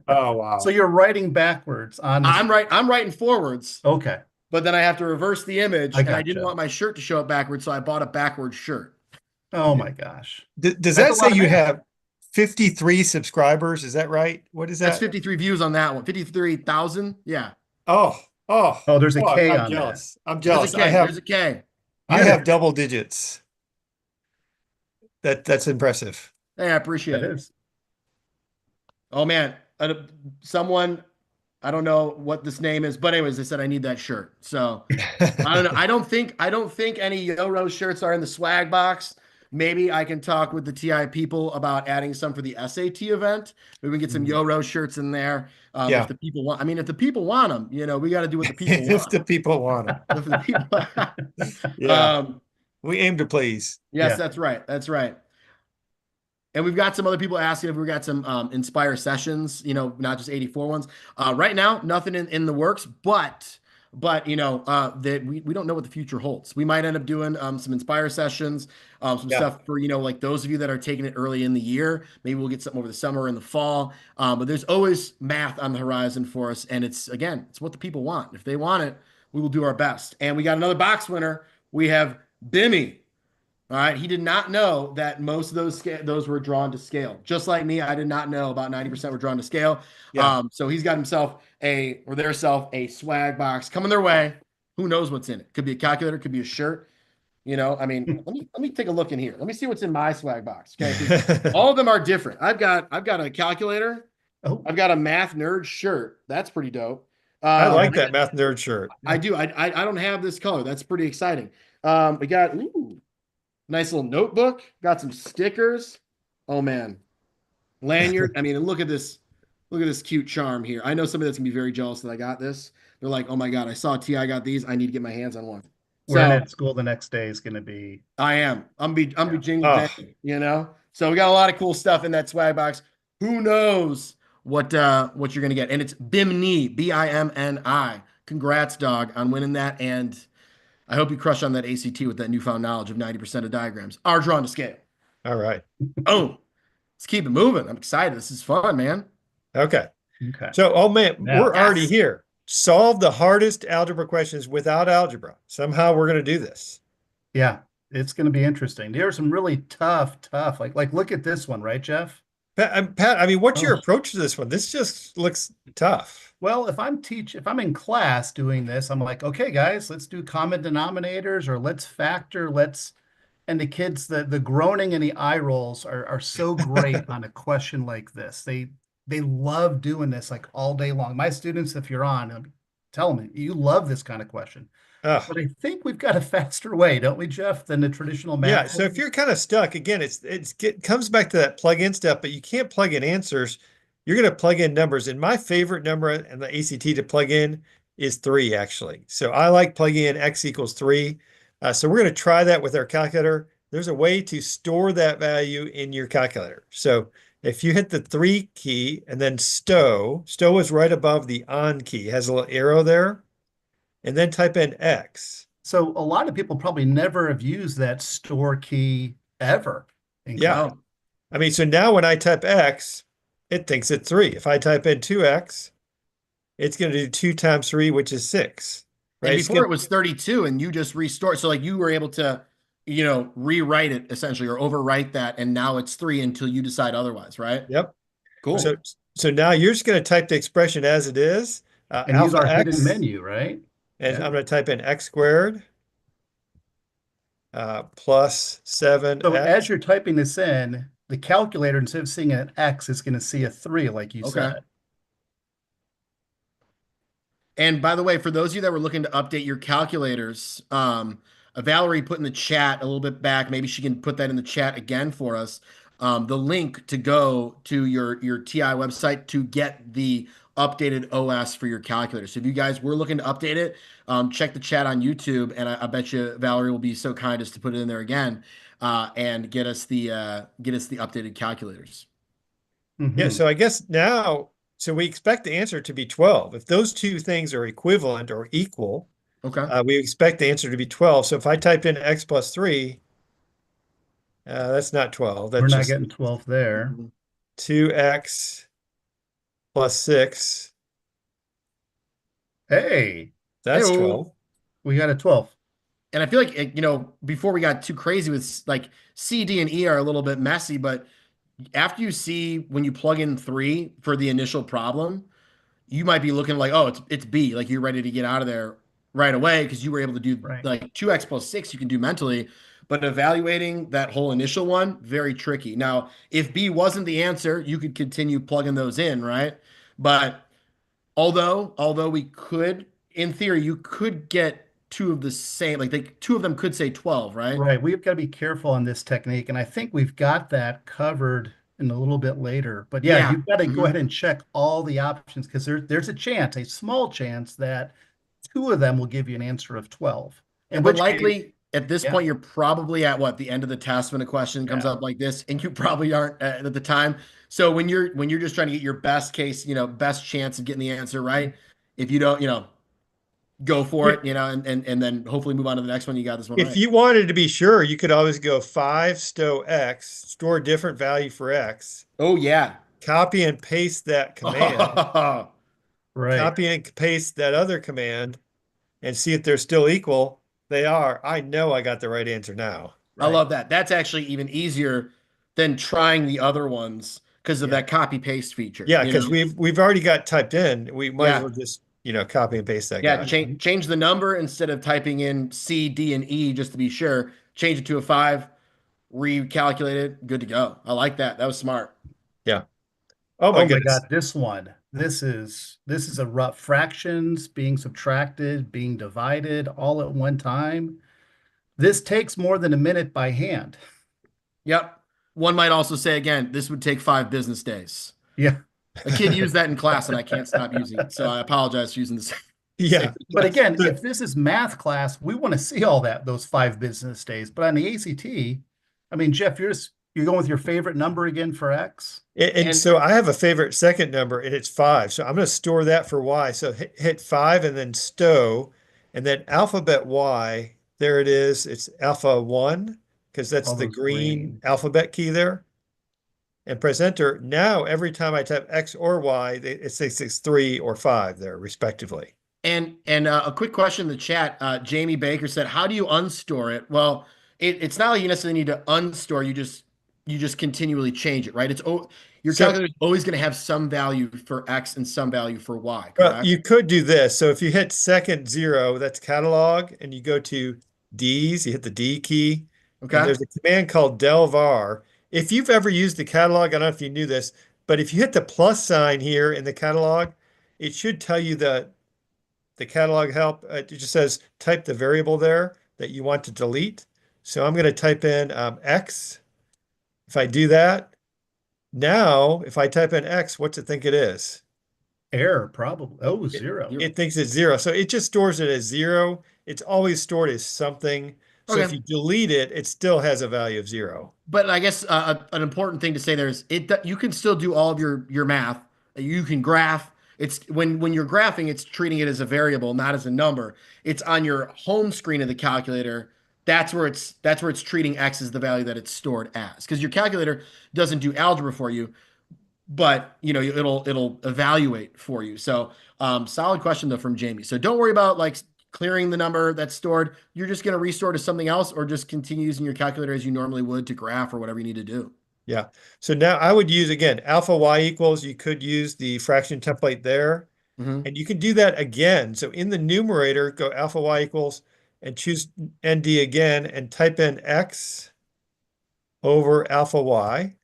B: Oh wow.
C: So you're writing backwards on this.
A: I'm writing forwards,
C: Okay,
A: but then I have to reverse the image,
C: I
A: and I didn't
C: gotcha.
A: want my shirt to show up backwards, so I bought a backwards shirt.
C: Oh my gosh.
B: Does
C: That's a
B: that say
C: lot of
B: you
C: math.
B: have 53 subscribers? Is that right? What is
A: That's
B: that?
A: 53 views on that one. 53,000. Yeah.
B: Oh, oh,
C: Oh, there's a
B: oh,
C: K
B: I'm
C: on that.
B: jealous. I'm
A: There's a
B: jealous.
A: K. There's a K.
B: I have double digits. That's impressive.
A: Hey, I appreciate
C: That
A: it.
C: is.
A: Oh man, someone, I don't know what this name is, but anyways, they said I need that shirt. So I don't know. I don't think any Yo-Ro shirts are in the swag box. Maybe I can talk with the TI people about adding some for the SAT event. Maybe we can get some
C: Mm.
A: Yo-Ro shirts in there. If
B: Yeah.
A: the people want, I mean, if the people want them, we got to do what the people
B: If
A: want.
B: the people want them.
A: If the people,
B: Yeah.
A: um,
B: We aim to please.
A: yes,
C: Yeah.
A: that's right. That's right. And we've got some other people asking if we got some Inspire sessions, not just 84 ones. Right now, nothing in the works, but but that we don't know what the future holds. We might end up doing some Inspire sessions, some
B: Yeah.
A: stuff for like those of you that are taking it early in the year. Maybe we'll get something over the summer or in the fall. But there's always math on the horizon for us, and it's what the people want. If they want it, we will do our best. And we got another box winner. We have Bimmy. All right, he did not know that most of those were drawn to scale. Just like me, I did not know about 90% were drawn to scale.
B: Yeah.
A: So he's got himself a swag box coming their way. Who knows what's in it? Could be a calculator, could be a shirt. I mean, let me take a look in here. Let me see what's in my swag box. Okay, all of them are different. I've got a calculator.
C: Oh,
A: I've got a math nerd shirt. That's pretty dope.
B: I like that math nerd shirt.
A: I do. I don't have this color. That's pretty exciting. We got nice little notebook. Got some stickers. Oh man, lanyard. I mean, and look at this. Look at this cute charm here. I know somebody that's gonna be very jealous that I got this. They're like, "Oh my god, I saw Ti got these. I need to get my hands on one."
C: wearing it
A: So
C: at school the next day is going to be.
A: I am. I'm be jingle
B: Oh.
A: bang. So we got a lot of cool stuff in that swag box. Who knows what you're gonna get? And it's Bimni, Bimni. Congrats, dog, on winning that. And I hope you crush on that ACT with that newfound knowledge of 90% of diagrams are drawn to scale.
B: All right.
A: Oh, let's keep it moving. I'm excited. This is fun, man.
B: Okay.
C: Okay.
B: So, oh man,
C: Now-
B: we're already
A: Yes.
B: here. Solve the hardest algebra questions without algebra. Somehow we're going to do this.
C: Yeah, it's going to be interesting. There are some really tough, like look at this one, right, Jeff?
B: Pat, I mean, what's your
C: Oh.
B: approach to this one? This just looks tough.
C: Well, if I'm in class doing this, I'm like, okay, guys, let's do common denominators or let's factor, and the kids, the groaning and the eye rolls are so great on a question like this. They love doing this like all day long. My students, if you're on, tell them you love this kind of question.
B: Ugh.
C: But I think we've got a faster way, don't we, Jeff, than the traditional math?
B: Yeah. So if you're kind of stuck, again, it comes back to that plug-in stuff, but you can't plug in answers. You're going to plug in numbers. And my favorite number in the ACT to plug in is 3, actually. So I like plugging in x equals 3. So we're going to try that with our calculator. There's a way to store that value in your calculator. So if you hit the 3 key and then stow is right above the on key, it has a little arrow there, and then type in X.
C: So a lot of people probably never have used that store key ever.
B: Yeah. I mean, so now when I type X, it thinks it's 3. If I type in 2X, it's going to do 2 times 3, which is 6.
A: And
B: Right?
A: before it was 32, and you just restored. So like you were able to, rewrite it essentially or overwrite that, and now it's 3 until you decide otherwise, right?
B: Yep.
A: Cool.
B: So now you're just going to type the expression as it is,
C: And use our
B: alpha
C: hidden
B: X,
C: menu, right?
B: and
C: Yeah.
B: I'm going to type in X squared plus 7X.
C: So as you're typing this in, the calculator, instead of seeing an X, is going to see a 3, like you
A: Okay.
C: said.
A: And by the way, for those of you that were looking to update your calculators, Valerie put in the chat a little bit back. Maybe she can put that in the chat again for us. The link to go to your TI website to get the updated OS for your calculator. So if you guys were looking to update it, check the chat on YouTube, and I bet you Valerie will be so kind as to put it in there again and get us the updated calculators.
C: Mhm.
B: Yeah, so I guess now, so we expect the answer to be 12. If those two things are equivalent or equal,
A: Okay.
B: we expect the answer to be 12. So if I typed in X plus 3, that's not 12. That's
C: We're not
B: just
C: getting 12 there.
B: 2X plus 6.
C: Hey,
B: That's
A: Hey-o.
B: 12.
C: we got a 12.
A: And I feel like, before we got too crazy with like C, D, and E are a little bit messy, but after you see when you plug in 3 for the initial problem, you might be looking like, oh, it's B, like you're ready to get out of there right away because you were able to do
C: Right.
A: like 2x plus 6 you can do mentally, but evaluating that whole initial one, very tricky. Now, if B wasn't the answer, you could continue plugging those in, right? But although we could, in theory, you could get two of the same, like two of them could say 12, right?
C: Right. We've got to be careful on this technique. And I think we've got that covered in a little bit later. But yeah,
A: Yeah.
C: you've got to go
A: Mhm.
C: ahead and check all the options because there's a small chance that 2 of them will give you an answer of 12. In
A: But
C: which case,
A: likely at this
C: yeah.
A: point, you're probably at the end of the test when a question comes
C: Yeah.
A: up like this, and you probably aren't at the time. So when you're just trying to get your best case, best chance of getting the answer right, if you don't, go for it, and then hopefully move on to the next one. You got this one
B: If
A: right.
B: you wanted to be sure, you could always go 5 stow x, store a different value for x,
A: Oh yeah.
B: copy and paste that command,
C: Right.
B: copy and paste that other command, and see if they're still equal. They are. I know I got the right answer now.
A: I
C: Right.
A: love that. That's actually even easier than trying the other ones because of
C: Yeah.
A: that copy paste feature.
B: Yeah, because we've already got typed in. We might as
A: Yeah.
B: well just, copy and paste that
A: Yeah,
B: guy.
A: change the number instead of typing in C, D, and E just to be sure. Change it to a 5, recalculate it, good to go. I like that. That was smart.
B: Yeah. Oh my
C: Oh my
B: goodness.
C: God, this one. This is a rough fractions being subtracted, being divided all at one time. This takes more than a minute by hand.
A: Yep. One might also say again, this would take 5 business days.
C: Yeah.
A: A kid used that in class and I can't stop using it. So I apologize for using the same,
B: Yeah.
C: But again,
B: So-
C: if this is math class, we want to see all that, those 5 business days. But on the ACT, I mean, Jeff, you're going with your favorite number again for X?
B: And
A: And
B: so I have a favorite second number and it's 5. So I'm going to store that for Y. So hit 5 and then stow and then alphabet Y. There it is. It's alpha 1 because that's
C: All
B: the
C: those
B: green
C: green.
B: alphabet key there. And press enter. Now, every time I type X or Y, it says it's 3 or 5 there, respectively.
A: and a quick question in the chat. Jamie Baker said, "How do you unstore it?" Well, it's not like you necessarily need to unstore. You just continually change it, right? Your
B: So,
A: calculator is always going to have some value for X and some value for Y,
B: well,
A: correct?
B: you could do this. So if you hit second 0, that's catalog, and you go to D's, you hit the D key, and
A: Okay.
B: there's a command called del var. If you've ever used the catalog, I don't know if you knew this, but if you hit the plus sign here in the catalog, it should tell you the catalog help. It just says type the variable there that you want to delete. So I'm going to type in X. If I do that, now if I type in X, what's it think it is?
C: Error, probably. Oh,
A: It-
C: 0.
A: you're-
B: It thinks it's 0. So it just stores it as 0. It's always stored as something. So if
A: Okay.
B: you delete it, it still has a value of 0.
A: But I guess an important thing to say there is you can still do all of your math. You can graph. It's when you're graphing, it's treating it as a variable, not as a number. It's on your home screen of the calculator. That's where it's treating X as the value that it's stored as. Because your calculator doesn't do algebra for you, but it'll evaluate for you. So solid question though from Jamie. So don't worry about like clearing the number that's stored. You're just going to restore to something else or just continue using your calculator as you normally would to graph or whatever you need to do.
B: Yeah. So now I would use, again, alpha y equals. You could use the fraction template there.
A: Mm-hmm.
B: And you can do that again. So in the numerator, go alpha y equals and choose ND again and type in X over alpha y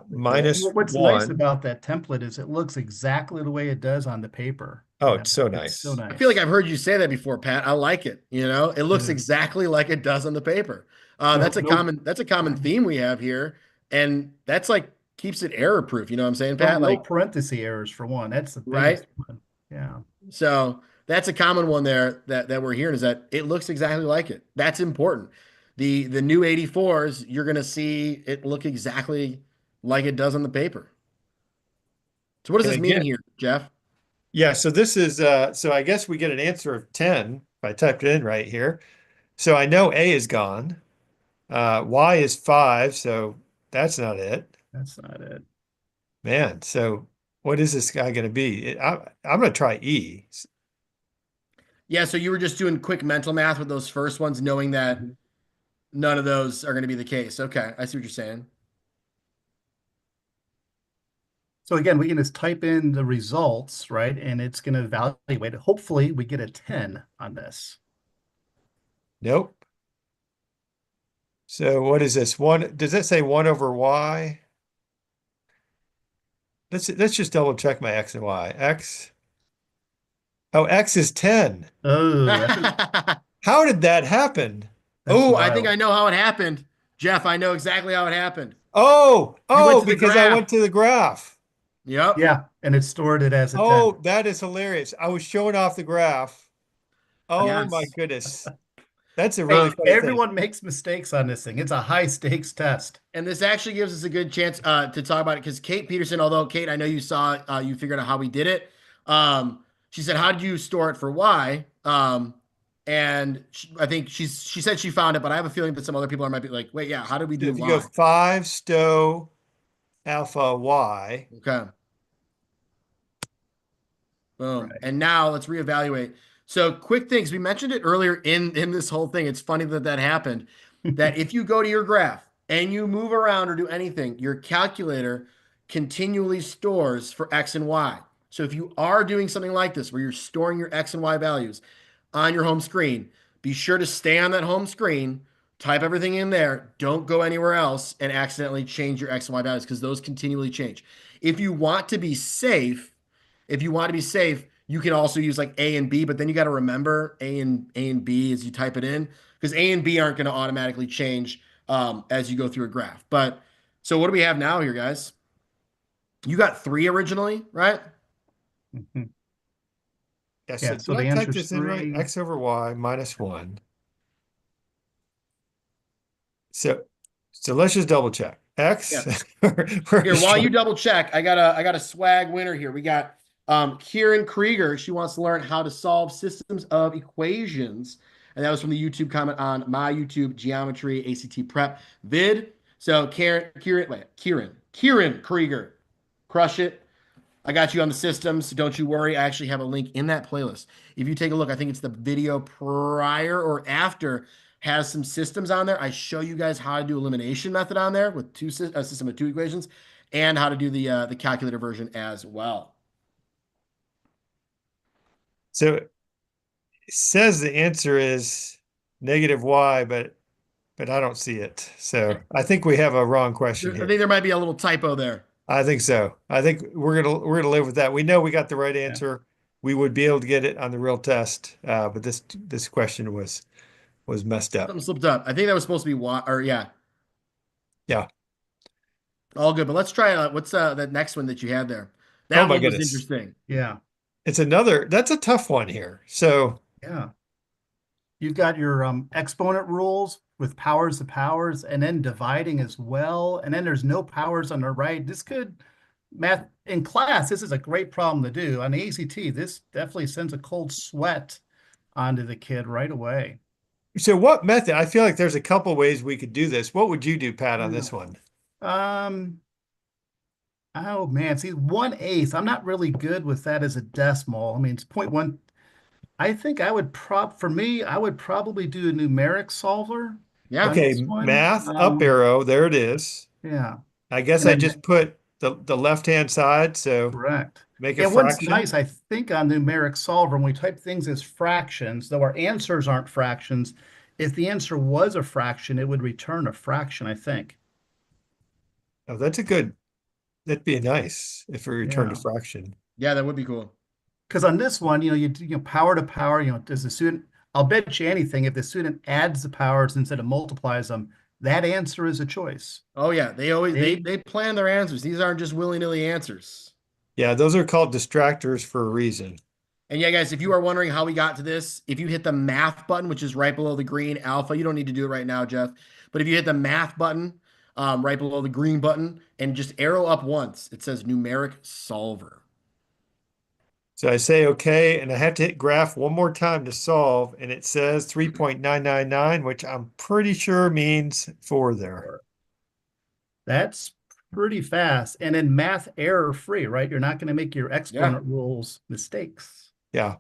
B: minus
C: What's nice
B: 1.
C: about that template is it looks exactly the way it does on the paper.
B: Oh, it's so
C: It's so
B: nice.
A: I feel like
C: nice.
A: I've heard you say that before, Pat. I like it. It looks
C: Yeah.
A: exactly like it does on the paper.
C: No,
A: That's a
C: no,
A: common theme we have here, and that's like keeps it error proof. You know what I'm saying,
C: no,
A: Pat?
C: no
A: Like,
C: parenthesis errors for one. That's the
A: right?
C: biggest one. Yeah.
A: So that's a common one there that we're hearing is that it looks exactly like it. That's important. The new 84s, you're gonna see it look exactly like it does on the paper. So what does
B: And
A: this mean
B: again,
A: here, Jeff?
B: yeah, so this is, so I guess we get an answer of 10 if I typed it in right here. So I know A is gone. Y is 5, so that's not it.
C: That's not it.
B: Man, so what is this guy going to be? I'm going to try E.
A: Yeah, so you were just doing quick mental math with those first ones, knowing that none of those are going to be the case. Okay, I see what you're saying.
C: So again, we can just type in the results, right? And it's going to evaluate it. Hopefully we get a 10 on this.
B: Nope. So what is this? Does that say 1 over Y? Let's just double check my X and Y. X. Oh, X is 10.
C: Oh, that's
B: How did that happen?
A: Oh, I think I
C: wild.
A: know how it happened. Jeff, I know exactly how it happened.
B: Oh,
A: You went to the
B: because I
A: graph.
B: went to the graph.
A: Yep.
C: Yeah, and it stored it as a 10.
B: Oh, that is hilarious. I was showing off the graph. Oh my
A: Yes.
B: goodness. That's a really
C: Hey,
B: funny thing.
C: everyone makes mistakes on this thing. It's a high stakes test.
A: And this actually gives us a good chance to talk about it because Kate Peterson, although Kate, I know you figured out how we did it. she said, how did you store it for Y? And I think she said she found it, but I have a feeling that some other people might be like, wait, yeah, how did we do
B: If you go
A: Y?
B: 5 stow alpha y,
A: Okay. Boom.
C: Right.
A: And now let's reevaluate. So quick things. We mentioned it earlier in this whole thing. It's funny that that happened. That if you go to your graph and you move around or do anything, your calculator continually stores for X and Y. So if you are doing something like this, where you're storing your X and Y values on your home screen, be sure to stay on that home screen, type everything in there, don't go anywhere else and accidentally change your X and Y values because those continually change. If you want to be safe, you can also use like A and B, but then you got to remember A and B as you type it in because A and B aren't going to automatically change as you go through a graph. But so what do we have now here, guys? You got 3 originally, right?
B: yeah,
C: Yeah,
B: so
C: so
B: did
C: the
B: I type
C: answer is
B: this in right?
C: 3.
B: X over y minus 1. So let's just double check.
A: Yeah.
B: X.
A: Here, while you double check, I got a swag winner here. We got Kieran Krieger. She wants to learn how to solve systems of equations. And that was from the YouTube comment on my YouTube geometry ACT prep vid. So Kieran Krieger, crush it. I got you on the system, so don't you worry. I actually have a link in that playlist. If you take a look, I think it's the video prior or after has some systems on there. I show you guys how to do elimination method on there with a system of 2 equations and how to do the calculator version as well.
B: So it says the answer is negative y, but I don't see it. So I think we have a wrong question
A: I
B: here.
A: think there might be a little typo there.
B: I think so. I think we're gonna live with that. We know we got the right
C: Yeah.
B: answer. We would be able to get it on the real test, but this question was messed up.
A: Something slipped up. I think that was supposed to be or yeah,
B: Yeah.
A: all good. But let's try what's the next one that you had there.
B: Oh
A: That
B: my
A: one was
B: goodness.
A: interesting.
C: Yeah.
B: That's a tough one here. So
C: Yeah. You've got your exponent rules with powers of powers and then dividing as well. And then there's no powers on the right. This could math in class. This is a great problem to do. On the ACT, this definitely sends a cold sweat onto the kid right away.
B: what method? I feel like there's a couple ways we could do this. What would you do, Pat, on
C: Yeah.
B: this one?
C: Um, oh man, see, 1/8. I'm not really good with that as a decimal. I mean, it's 0.1. I think for me, I would probably do a numeric solver
A: Yeah.
C: on
B: Okay,
C: this one.
B: math up arrow. There it is.
C: Yeah.
B: I guess
C: And
B: I
C: then
B: just put the left-hand side, so
C: correct.
B: make a
C: And what's
B: fraction.
C: nice, I think on numeric solver, when we type things as fractions, though our answers aren't fractions, if the answer was a fraction, it would return a fraction, I think.
B: Oh, that'd be nice if we returned a
C: Yeah.
B: fraction.
A: Yeah, that would be cool.
C: Because on this one, power to power, does the student, I'll bet you anything, if the student adds the powers instead of multiplies them, that answer is a choice.
A: Oh yeah, they always
C: They,
A: they plan their answers. These aren't just willy-nilly answers.
B: Yeah, those are called distractors for a reason.
A: And yeah, guys, if you are wondering how we got to this, if you hit the math button, which is right below the green alpha, you don't need to do it right now, Jeff. But if you hit the math button, right below the green button, and just arrow up once, it says numeric solver.
B: So I say okay, and I have to hit graph one more time to solve, and it says 3.999, which I'm pretty sure means 4 there.
C: that's pretty fast. And then math error free, right? You're not going to make your exponent rules mistakes.
B: Yeah.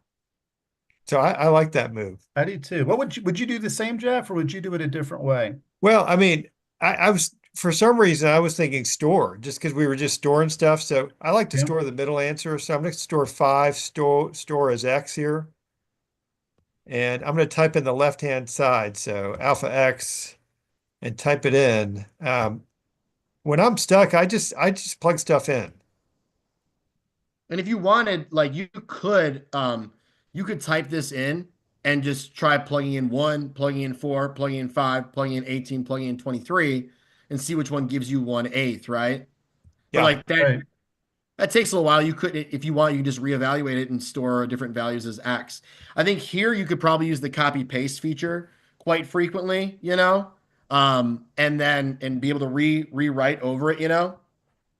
B: So I like that move.
C: I do too. What would you do the same, Jeff, or would you do it a different way?
B: Well, I mean, I was for some reason I was thinking store just because we were just storing stuff. So I like to
C: Yeah.
B: store the middle answer. So I'm going to store 5, store as X here. And I'm going to type in the left-hand side. So alpha X and type it in. When I'm stuck, I just plug stuff in.
A: And if you wanted, like you could type this in and just try plugging in 1, plugging in 4, plugging in 5, plugging in 18, plugging in 23, and see which one gives you 1/8, right? But
B: Yeah.
A: like
C: Right.
A: that takes a little while. You could, if you want, you can just reevaluate it and store different values as X. I think here you could probably use the copy paste feature quite frequently, and then be able to rewrite over it.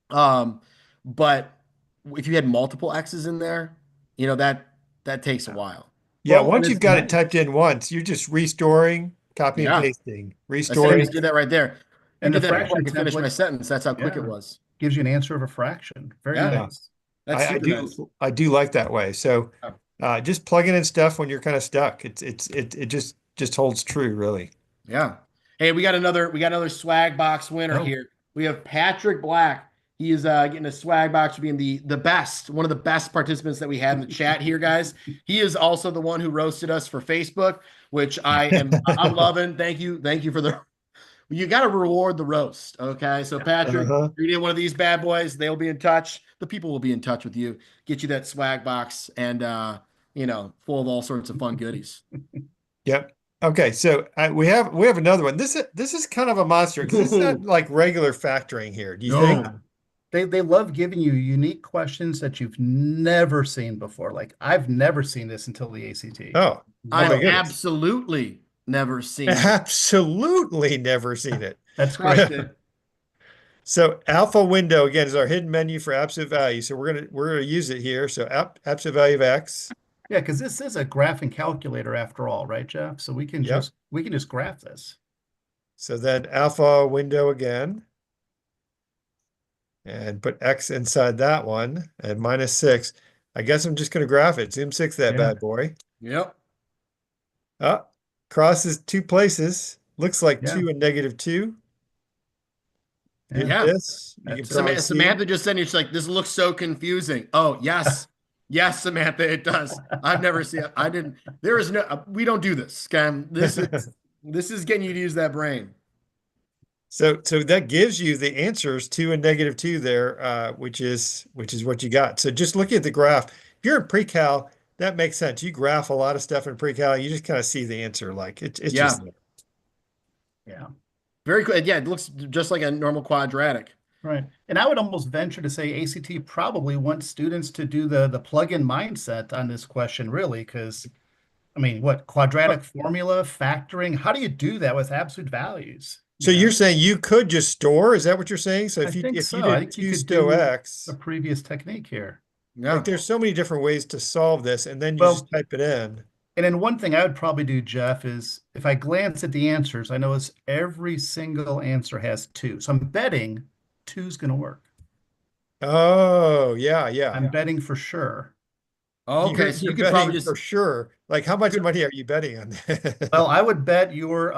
A: Um, but if you had multiple X's in there, that that takes a while.
B: Yeah,
C: Well, and
B: once you've
C: it's
B: got it
C: nice.
B: typed in once, you're just restoring, copy and
A: Yeah.
B: pasting,
A: I said I
B: restoring.
A: just did that right there. You
C: And the
A: did that before I
C: fraction
A: could finish my
C: template,
A: sentence. That's how quick it
C: yeah,
A: was.
C: gives you an answer of a fraction. Very
A: Yeah,
B: Yeah,
C: nice.
A: that's
B: I
A: super nice.
B: do like that way. So
A: Yeah.
B: just plugging in stuff when you're kind of stuck. It just holds true, really.
A: Yeah. Hey, we got another swag box winner
C: Oh,
A: here. We have Patrick Black. He is getting a swag box for being the best, one of the best participants that we had in the chat here, guys. He is also the one who roasted us for Facebook, which I'm loving. Thank you for the you got to reward the roast. Okay. So,
C: yeah.
A: Patrick,
B: Uh-huh.
A: if you get one of these bad boys, they'll be in touch. The people will be in touch with you, get you that swag box and, full of all sorts of fun goodies.
B: Yep. Okay, so we have another one. This is kind of a monster because it's not like regular factoring here. Do you think?
A: No.
C: They love giving you unique questions that you've never seen before. Like I've never seen this until the ACT.
B: Oh, oh my
A: I've
B: goodness.
A: absolutely never seen it.
B: Absolutely never seen it.
C: That's
A: Crushed
C: great.
A: it.
B: So alpha window again is our hidden menu for absolute value. So we're gonna use it here. So absolute value of x.
C: Yeah, because this is a graphing calculator after all, right, Jeff? So
B: Yep.
C: we can just graph this.
B: So then alpha window again. And put x inside that one and -6. I guess I'm just gonna graph it. Zoom 6 that
C: Yeah.
B: bad boy.
A: Yep.
B: Oh, crosses two places. Looks like
C: Yeah.
B: 2 and -2. Get
C: Yeah.
B: this? You can
C: That's
B: probably see.
A: Samantha just said, she's like, this looks so confusing. Oh, yes. Yes, Samantha, it does. I've never seen it. I didn't. There is no, we don't do this, Scam. This is getting you to use that brain.
B: So that gives you the answers 2 and -2 there, which is what you got. So just looking at the graph, if you're in pre-cal, that makes sense. You graph a lot of stuff in pre-cal, you just kind of see the answer. Like it's
A: Yeah.
B: just there.
C: Yeah.
A: Very cool. Yeah, it looks just like a normal quadratic.
C: Right. And I would almost venture to say ACT probably wants students to do the plug-in mindset on this question, really, because I mean, what quadratic formula, factoring, how do you do that with absolute values?
B: So
C: You
B: you're
C: know?
B: saying you could just store? Is that what you're saying? So
C: I
B: if you
C: think
B: if you
C: so. I
B: did
C: think you
B: 2
C: could
B: sto
C: do
B: x,
C: a previous technique here.
A: Yeah.
B: like there's so many different ways to solve this, and then you
C: Well,
B: just type it in.
C: and then one thing I would probably do, Jeff, is if I glance at the answers, I notice every single answer has 2. So I'm betting 2's going to work.
B: Oh, yeah.
C: I'm betting for sure.
A: Okay, so
B: You're
A: you could probably
B: betting
A: just
B: for sure. Like how much money are you betting on
C: Well,
B: that?
C: I would bet your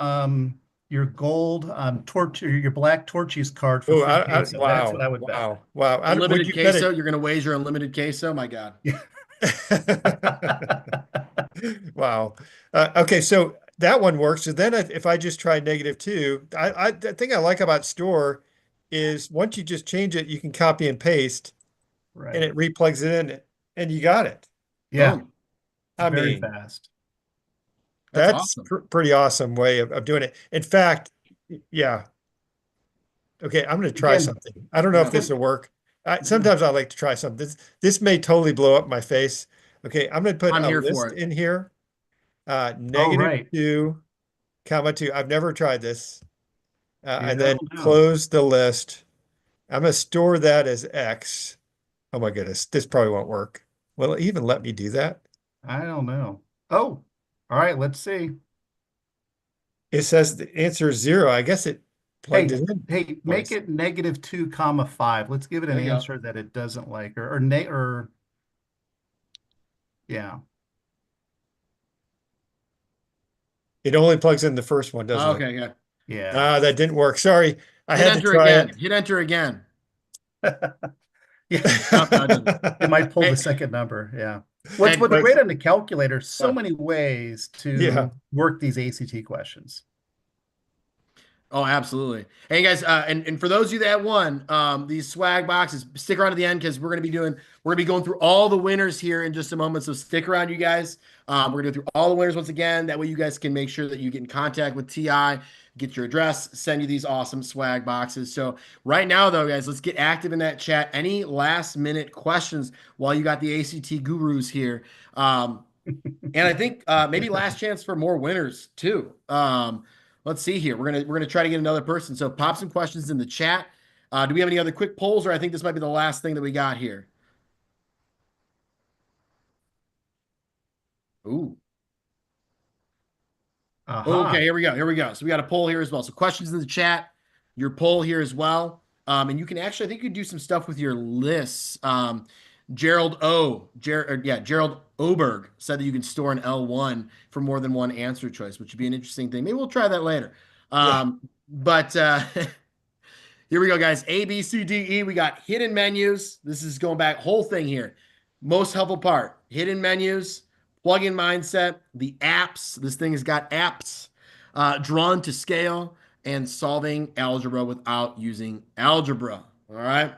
C: gold torch your black Torchies card for
B: Oh,
C: free queso. That's what
B: wow,
C: I would bet.
B: wow. Would
A: unlimited
B: you bet
A: queso.
B: it?
A: You're going to wager unlimited queso. My God.
B: Wow. Okay, so that one works. So then if I just try -2, the thing I like about store is once you just change it, you can copy and paste and
C: Right.
B: it replugs it in and you got it.
C: Yeah,
A: Boom.
C: it's
B: I
C: very
B: mean,
C: fast.
A: That's
B: that's
A: awesome.
B: pretty awesome way of doing it. In fact, yeah. Okay, I'm going to try
C: Again,
B: something. I don't know if
A: Yeah.
B: this will work. Sometimes I like to try something. This may totally blow up my face. Okay, I'm going to put
A: I'm
B: a
A: here for
B: list
A: it.
B: in here.
C: oh, right.
B: -2, -2. I've never tried this. And
C: Yeah,
B: then
C: no,
B: close the list. I'm going to store that as X. Oh my goodness, this probably won't work. Will it even let me do that?
C: I don't know. Oh, all right, let's see.
B: It says the answer is 0. I guess it plugged
C: Hey,
B: it in
C: hey, make
B: twice.
C: it -2, 5. Let's give it
A: There
C: an
A: you go.
C: answer that it doesn't like, or yeah.
B: It only plugs in the first one, doesn't it?
A: Okay, yeah.
C: Yeah.
B: That didn't work. Sorry, I
A: Hit
B: had to
A: enter
B: try
A: again.
B: it.
A: Hit enter again.
C: Yeah.
A: No, no, it doesn't.
C: It might pull the
A: Hey,
C: second number. Yeah. What's
A: and quick.
C: great on the calculator, so
A: uh,
C: many ways
B: Yeah.
C: to work these ACT questions.
A: Oh, absolutely. Hey guys, and for those of you that won these swag boxes, stick around to the end because we're gonna be going through all the winners here in just a moment. So stick around, you guys. We're gonna go through all the winners once again. That way you guys can make sure that you get in contact with TI, get your address, send you these awesome swag boxes. So right now though, guys, let's get active in that chat. Any last minute questions while you got the ACT gurus here? And I think maybe last chance for more winners too. Let's see here. We're gonna try to get another person. So pop some questions in the chat. Do we have any other quick polls, or I think this might be the last thing that we got here? Ooh.
C: Aha.
A: Okay, here we go. Here we go. So we got a poll here as well. So questions in the chat, your poll here as well. And you can actually, I think you could do some stuff with your lists. Gerald Oberg said that you can store an L1 for more than one answer choice, which would be an interesting thing. Maybe we'll try that later.
B: Yeah.
A: But Here we go, guys. A, B, C, D, E. We got hidden menus. This is going back, whole thing here. Most helpful part, hidden menus, plugin mindset, the apps. This thing has got apps, drawn to scale, and solving algebra without using algebra. All right.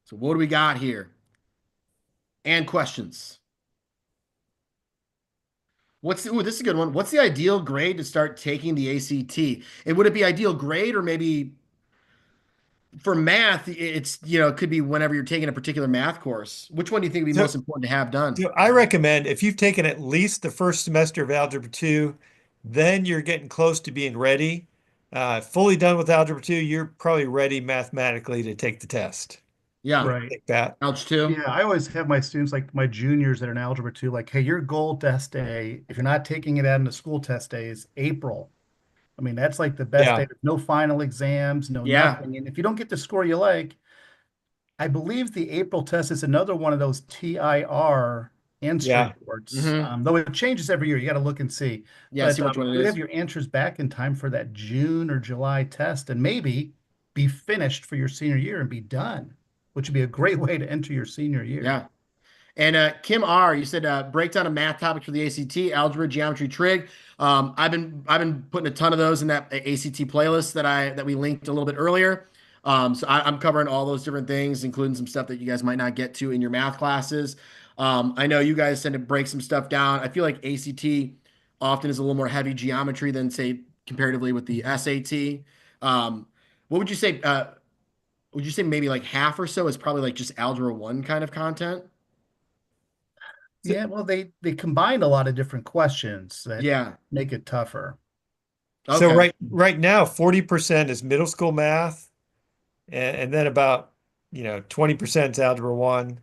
A: So what do we got here? And questions. This is a good one. What's the ideal grade to start taking the ACT? And would it be ideal grade or maybe for math, it's, it could be whenever you're taking a particular math course. Which one do you think would be
B: So,
A: most important to have done?
B: so I recommend if you've taken at least the first semester of Algebra 2, then you're getting close to being ready. Fully done with Algebra 2, you're probably ready mathematically to take the test.
A: Yeah.
B: What do you
C: Right.
B: think, Pat?
A: Algebra 2.
C: Yeah, I always have my students, like my juniors that are in algebra 2, like, hey, your goal test day, if you're not taking it out in the school test day, is April. I mean, that's like the best
B: Yeah,
C: day. No final exams, no
A: Yeah.
C: nothing. And if you don't get the score you like, I believe the April test is another one of those TIR answering
B: yeah,
C: boards.
A: Hmm.
C: Though it changes every year. You got to look and see.
A: Yeah,
C: But
A: see which one it
C: you have
A: is.
C: your answers back in time for that June or July test and maybe be finished for your senior year and be done, which would be a great way to enter your senior year.
A: Yeah. And Kim R, you said breakdown of math topics for the ACT, algebra, geometry, trig. I've been putting a ton of those in that ACT playlist that we linked a little bit earlier. I'm covering all those different things, including some stuff that you guys might not get to in your math classes. I know you guys tend to break some stuff down. I feel like ACT often is a little more heavy geometry than, say, comparatively with the SAT. What would you say? Would you say maybe like half or so is probably like just Algebra 1 kind of content?
B: So,
C: Yeah, well, they combined a lot of different questions that
A: Yeah.
C: make it tougher.
B: so
A: Okay.
B: right now, 40% is middle school math, and then about 20% is Algebra 1.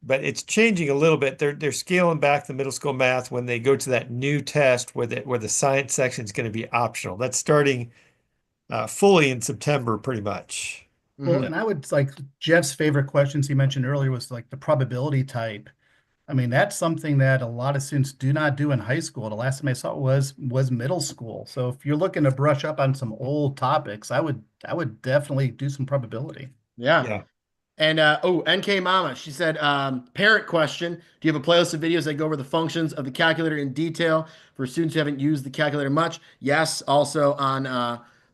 B: But it's changing a little bit. They're scaling back the middle school math when they go to that new test where the science section is going to be optional. That's starting fully in September, pretty much.
C: Well,
A: Hmm.
C: and I would like Jeff's favorite questions he mentioned earlier was like the probability type. I mean, that's something that a lot of students do not do in high school. The last time I saw it was middle school. So if you're looking to brush up on some old topics, I would definitely do some probability.
A: Yeah.
B: Yeah.
A: And NK Mama, she said, parent question. Do you have a playlist of videos that go over the functions of the calculator in detail for students who haven't used the calculator much? Yes. Also on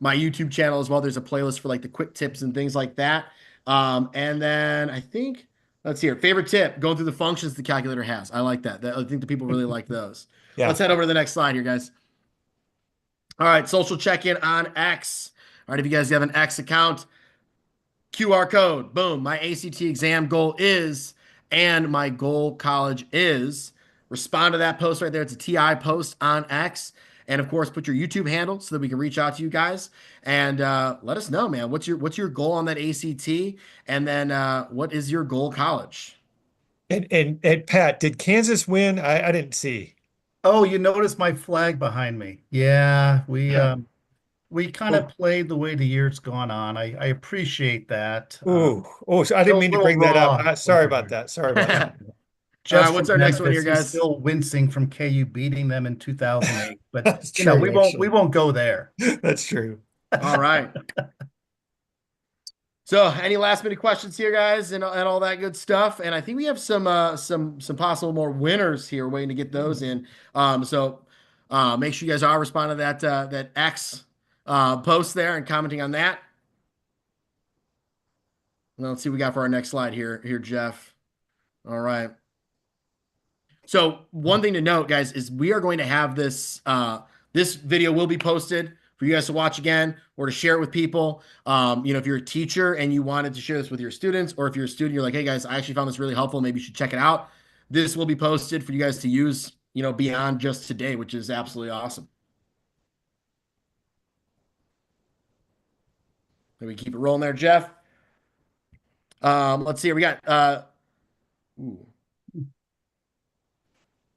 A: my YouTube channel as well, there's a playlist for like the quick tips and things like that. And then I think, let's hear, favorite tip, going through the functions the calculator has. I like that. I think the people really like those. Let's
B: Yeah.
A: head over to the next slide here, guys. All right, social check-in on X. All right, if you guys have an X account, QR code, boom. My ACT exam goal is, and my goal college is. Respond to that post right there. It's a TI post on X. And of course, put your YouTube handle so that we can reach out to you guys and let us know, man. What's your goal on that ACT? And then what is your goal college?
B: And Pat, did Kansas win? I didn't see.
C: Oh, you notice my flag behind me. Yeah, we kind of
A: Oh,
C: played the way the year's gone on. I appreciate that.
B: So I didn't
C: Still a
B: mean to
C: little
B: bring that up.
C: raw
B: Sorry
C: over
B: about
C: here.
B: that. Sorry about that.
A: all right,
C: Jeff's
A: what's
C: from
A: our next one here,
C: Memphis. He's
A: guys?
C: still wincing from KU beating them in 2008. But
B: That's
C: we
B: true,
C: won't we
B: actually.
C: won't go there.
B: That's true.
A: All right. So, any last minute questions here, guys, and all that good stuff. And I think we have some possible more winners here, waiting to get those in. Make sure you guys are responding to that X post there and commenting on that. Now, let's see what we got for our next slide here, Jeff. All right. So one thing to note, guys, is we are going to have this video will be posted for you guys to watch again or to share it with people. If you're a teacher and you wanted to share this with your students, or if you're a student, you're like, hey guys, I actually found this really helpful. Maybe you should check it out. This will be posted for you guys to use, beyond just today, which is absolutely awesome. Let me keep it rolling there, Jeff. Let's see. We got ooh.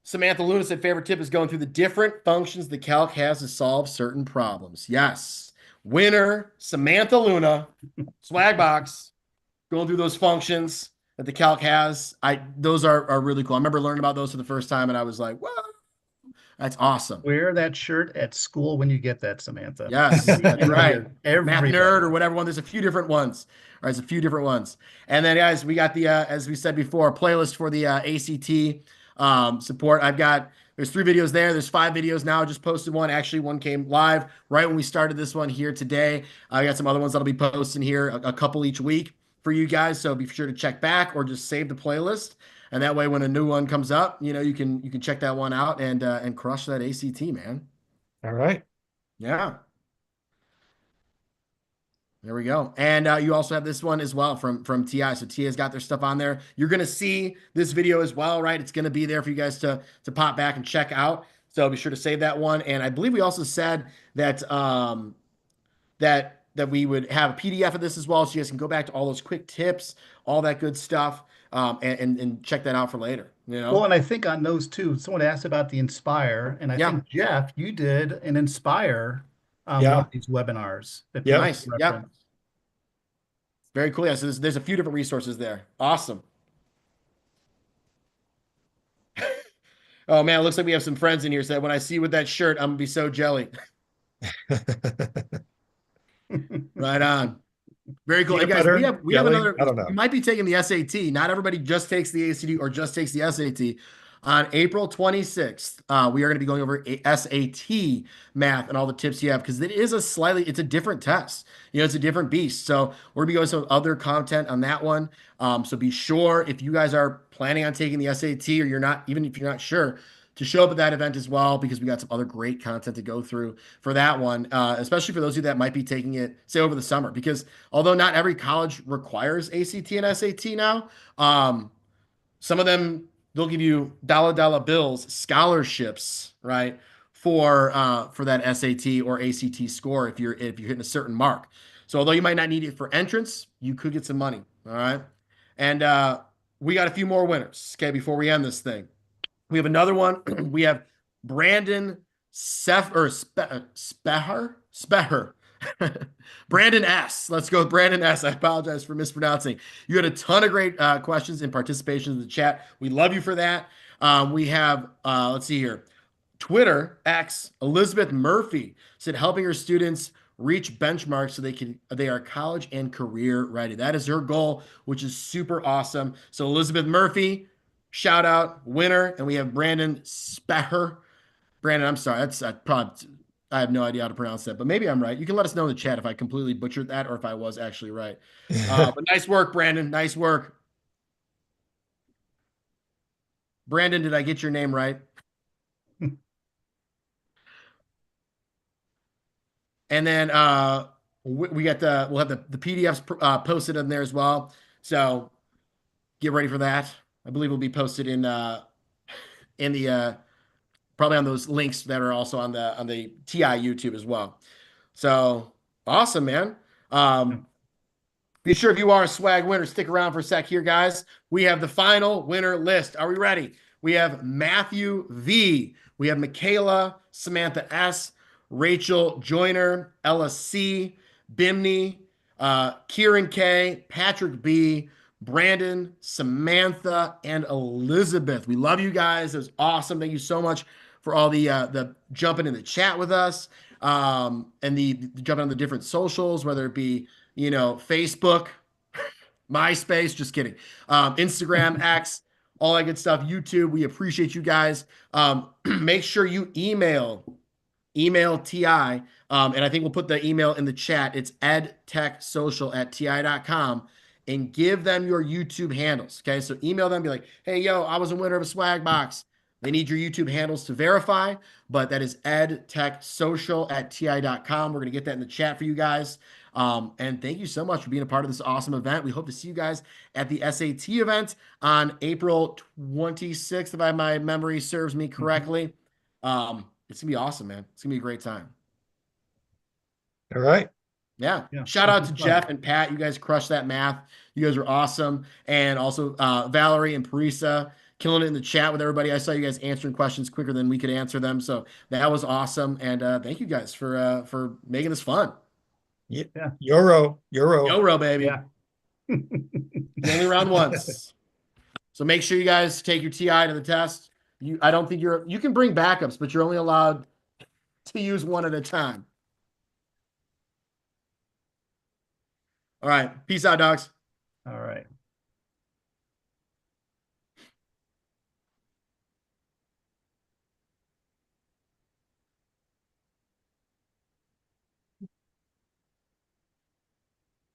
A: Samantha Luna said favorite tip is going through the different functions the calc has to solve certain problems. Yes. Winner, Samantha Luna, swag box, going through those functions that the calc has. Those are really cool. I remember learning about those for the first time and I was like, what? That's awesome.
C: Wear that shirt at school when you get that, Samantha.
A: Yes,
C: We
A: that's
C: need to
A: right.
C: hear
A: Math nerd or
C: everybody.
A: whatever one. There's a few different ones. All right, there's a few different ones. And then, guys, we got the as we said before, playlist for the ACT support. There's 3 videos there. There's 5 videos now. I just posted one. Actually, one came live right when we started this one here today. I got some other ones that'll be posting here, a couple each week for you guys. So be sure to check back or just save the playlist. And that way, when a new one comes up, you can check that one out and crush that ACT, man.
B: All right.
A: Yeah. There we go. And you also have this one as well from TI. So TI's got their stuff on there. You're going to see this video as well, right? It's going to be there for you guys to pop back and check out. So be sure to save that one. And I believe we also said that that we would have a PDF of this as well, so you guys can go back to all those quick tips, all that good stuff, and check that out for later.
C: Well, and I think on those two, someone asked about the Inspire, and I
A: Yeah.
C: think Jeff, you did an Inspire one
B: Yeah.
C: of these webinars that
B: Yep.
C: people
A: Nice.
C: can
A: Yep.
C: reference.
A: Very cool. Yeah. So there's a few different resources there. Awesome. Oh man, it looks like we have some friends in here. Said when I see you with that shirt, I'm gonna be so jelly. Right on. Very cool. Hey
B: Peanut
A: guys,
B: butter,
A: we have
B: jelly,
A: another.
B: I don't know.
A: You might be taking the SAT. Not everybody just takes the ACT or just takes the SAT. On April 26th, we are going to be going over SAT math and all the tips you have because it's a different test. It's a different beast. So we're going to be going some other content on that one. So be sure if you guys are planning on taking the SAT or even if you're not sure, to show up at that event as well because we got some other great content to go through for that one, especially for those of you that might be taking it, say, over the summer. Because although not every college requires ACT and SAT now, some of them they'll give you dollar bills, scholarships, right, for that SAT or ACT score if you're hitting a certain mark. So although you might not need it for entrance, you could get some money. All right, and we got a few more winners. Okay, before we end this thing. We have another one. We have Brandon Speher. Brandon S. Let's go with Brandon S. I apologize for mispronouncing. You had a ton of great questions and participation in the chat. We love you for that. We have, let's see here. Twitter X Elizabeth Murphy said helping her students reach benchmarks so they are college and career ready. That is her goal, which is super awesome. So Elizabeth Murphy, shout out, winner. And we have Brandon Speher. Brandon, I'm sorry. I have no idea how to pronounce that, but maybe I'm right. You can let us know in the chat if I completely butchered that or if I was actually right. But nice work, Brandon. Nice work. Brandon, did I get your name right? And then we'll have the PDFs posted in there as well. So get ready for that. I believe it'll be posted in the probably on those links that are also on the TI YouTube as well. So awesome, man. Be sure if you are a swag winner, stick around for a sec here, guys. We have the final winner list. Are we ready? We have Matthew V. We have Michaela, Samantha S., Rachel Joyner, Ella C., Bimney, Kieran K., Patrick B., Brandon, Samantha, and Elizabeth. We love you guys. It was awesome. Thank you so much for all the jumping in the chat with us, and the jumping on the different socials, whether it be Facebook, MySpace, just kidding, Instagram, X, all that good stuff, YouTube. We appreciate you guys. Make sure you email TI, and I think we'll put the email in the chat. It's edtechsocial@ti.com, and give them your YouTube handles. Okay, so email them, be like, hey, yo, I was a winner of a swag box. They need your YouTube handles to verify, but that is edtechsocial@ti.com. We're going to get that in the chat for you guys. And thank you so much for being a part of this awesome event. We hope to see you guys at the SAT event on April 26th, if my memory serves me correctly. It's going to be awesome, man. It's going to be a great time.
B: All right.
A: Yeah.
C: Yeah,
A: Shout out
C: this
A: to
C: is fun.
A: Jeff and Pat. You guys crushed that math. You guys are awesome. And also Valerie and Parisa. killing it in the chat with everybody. I saw you guys answering questions quicker than we could answer them. So that was awesome. And thank you guys for making this fun.
B: Yeah.
C: Yeah.
B: Euro.
A: Yo, baby.
C: Yeah.
A: You only round once. So make sure you guys take your TI to the test. I don't think you can bring backups, but you're only allowed to use one at a time. All right. Peace out, dogs.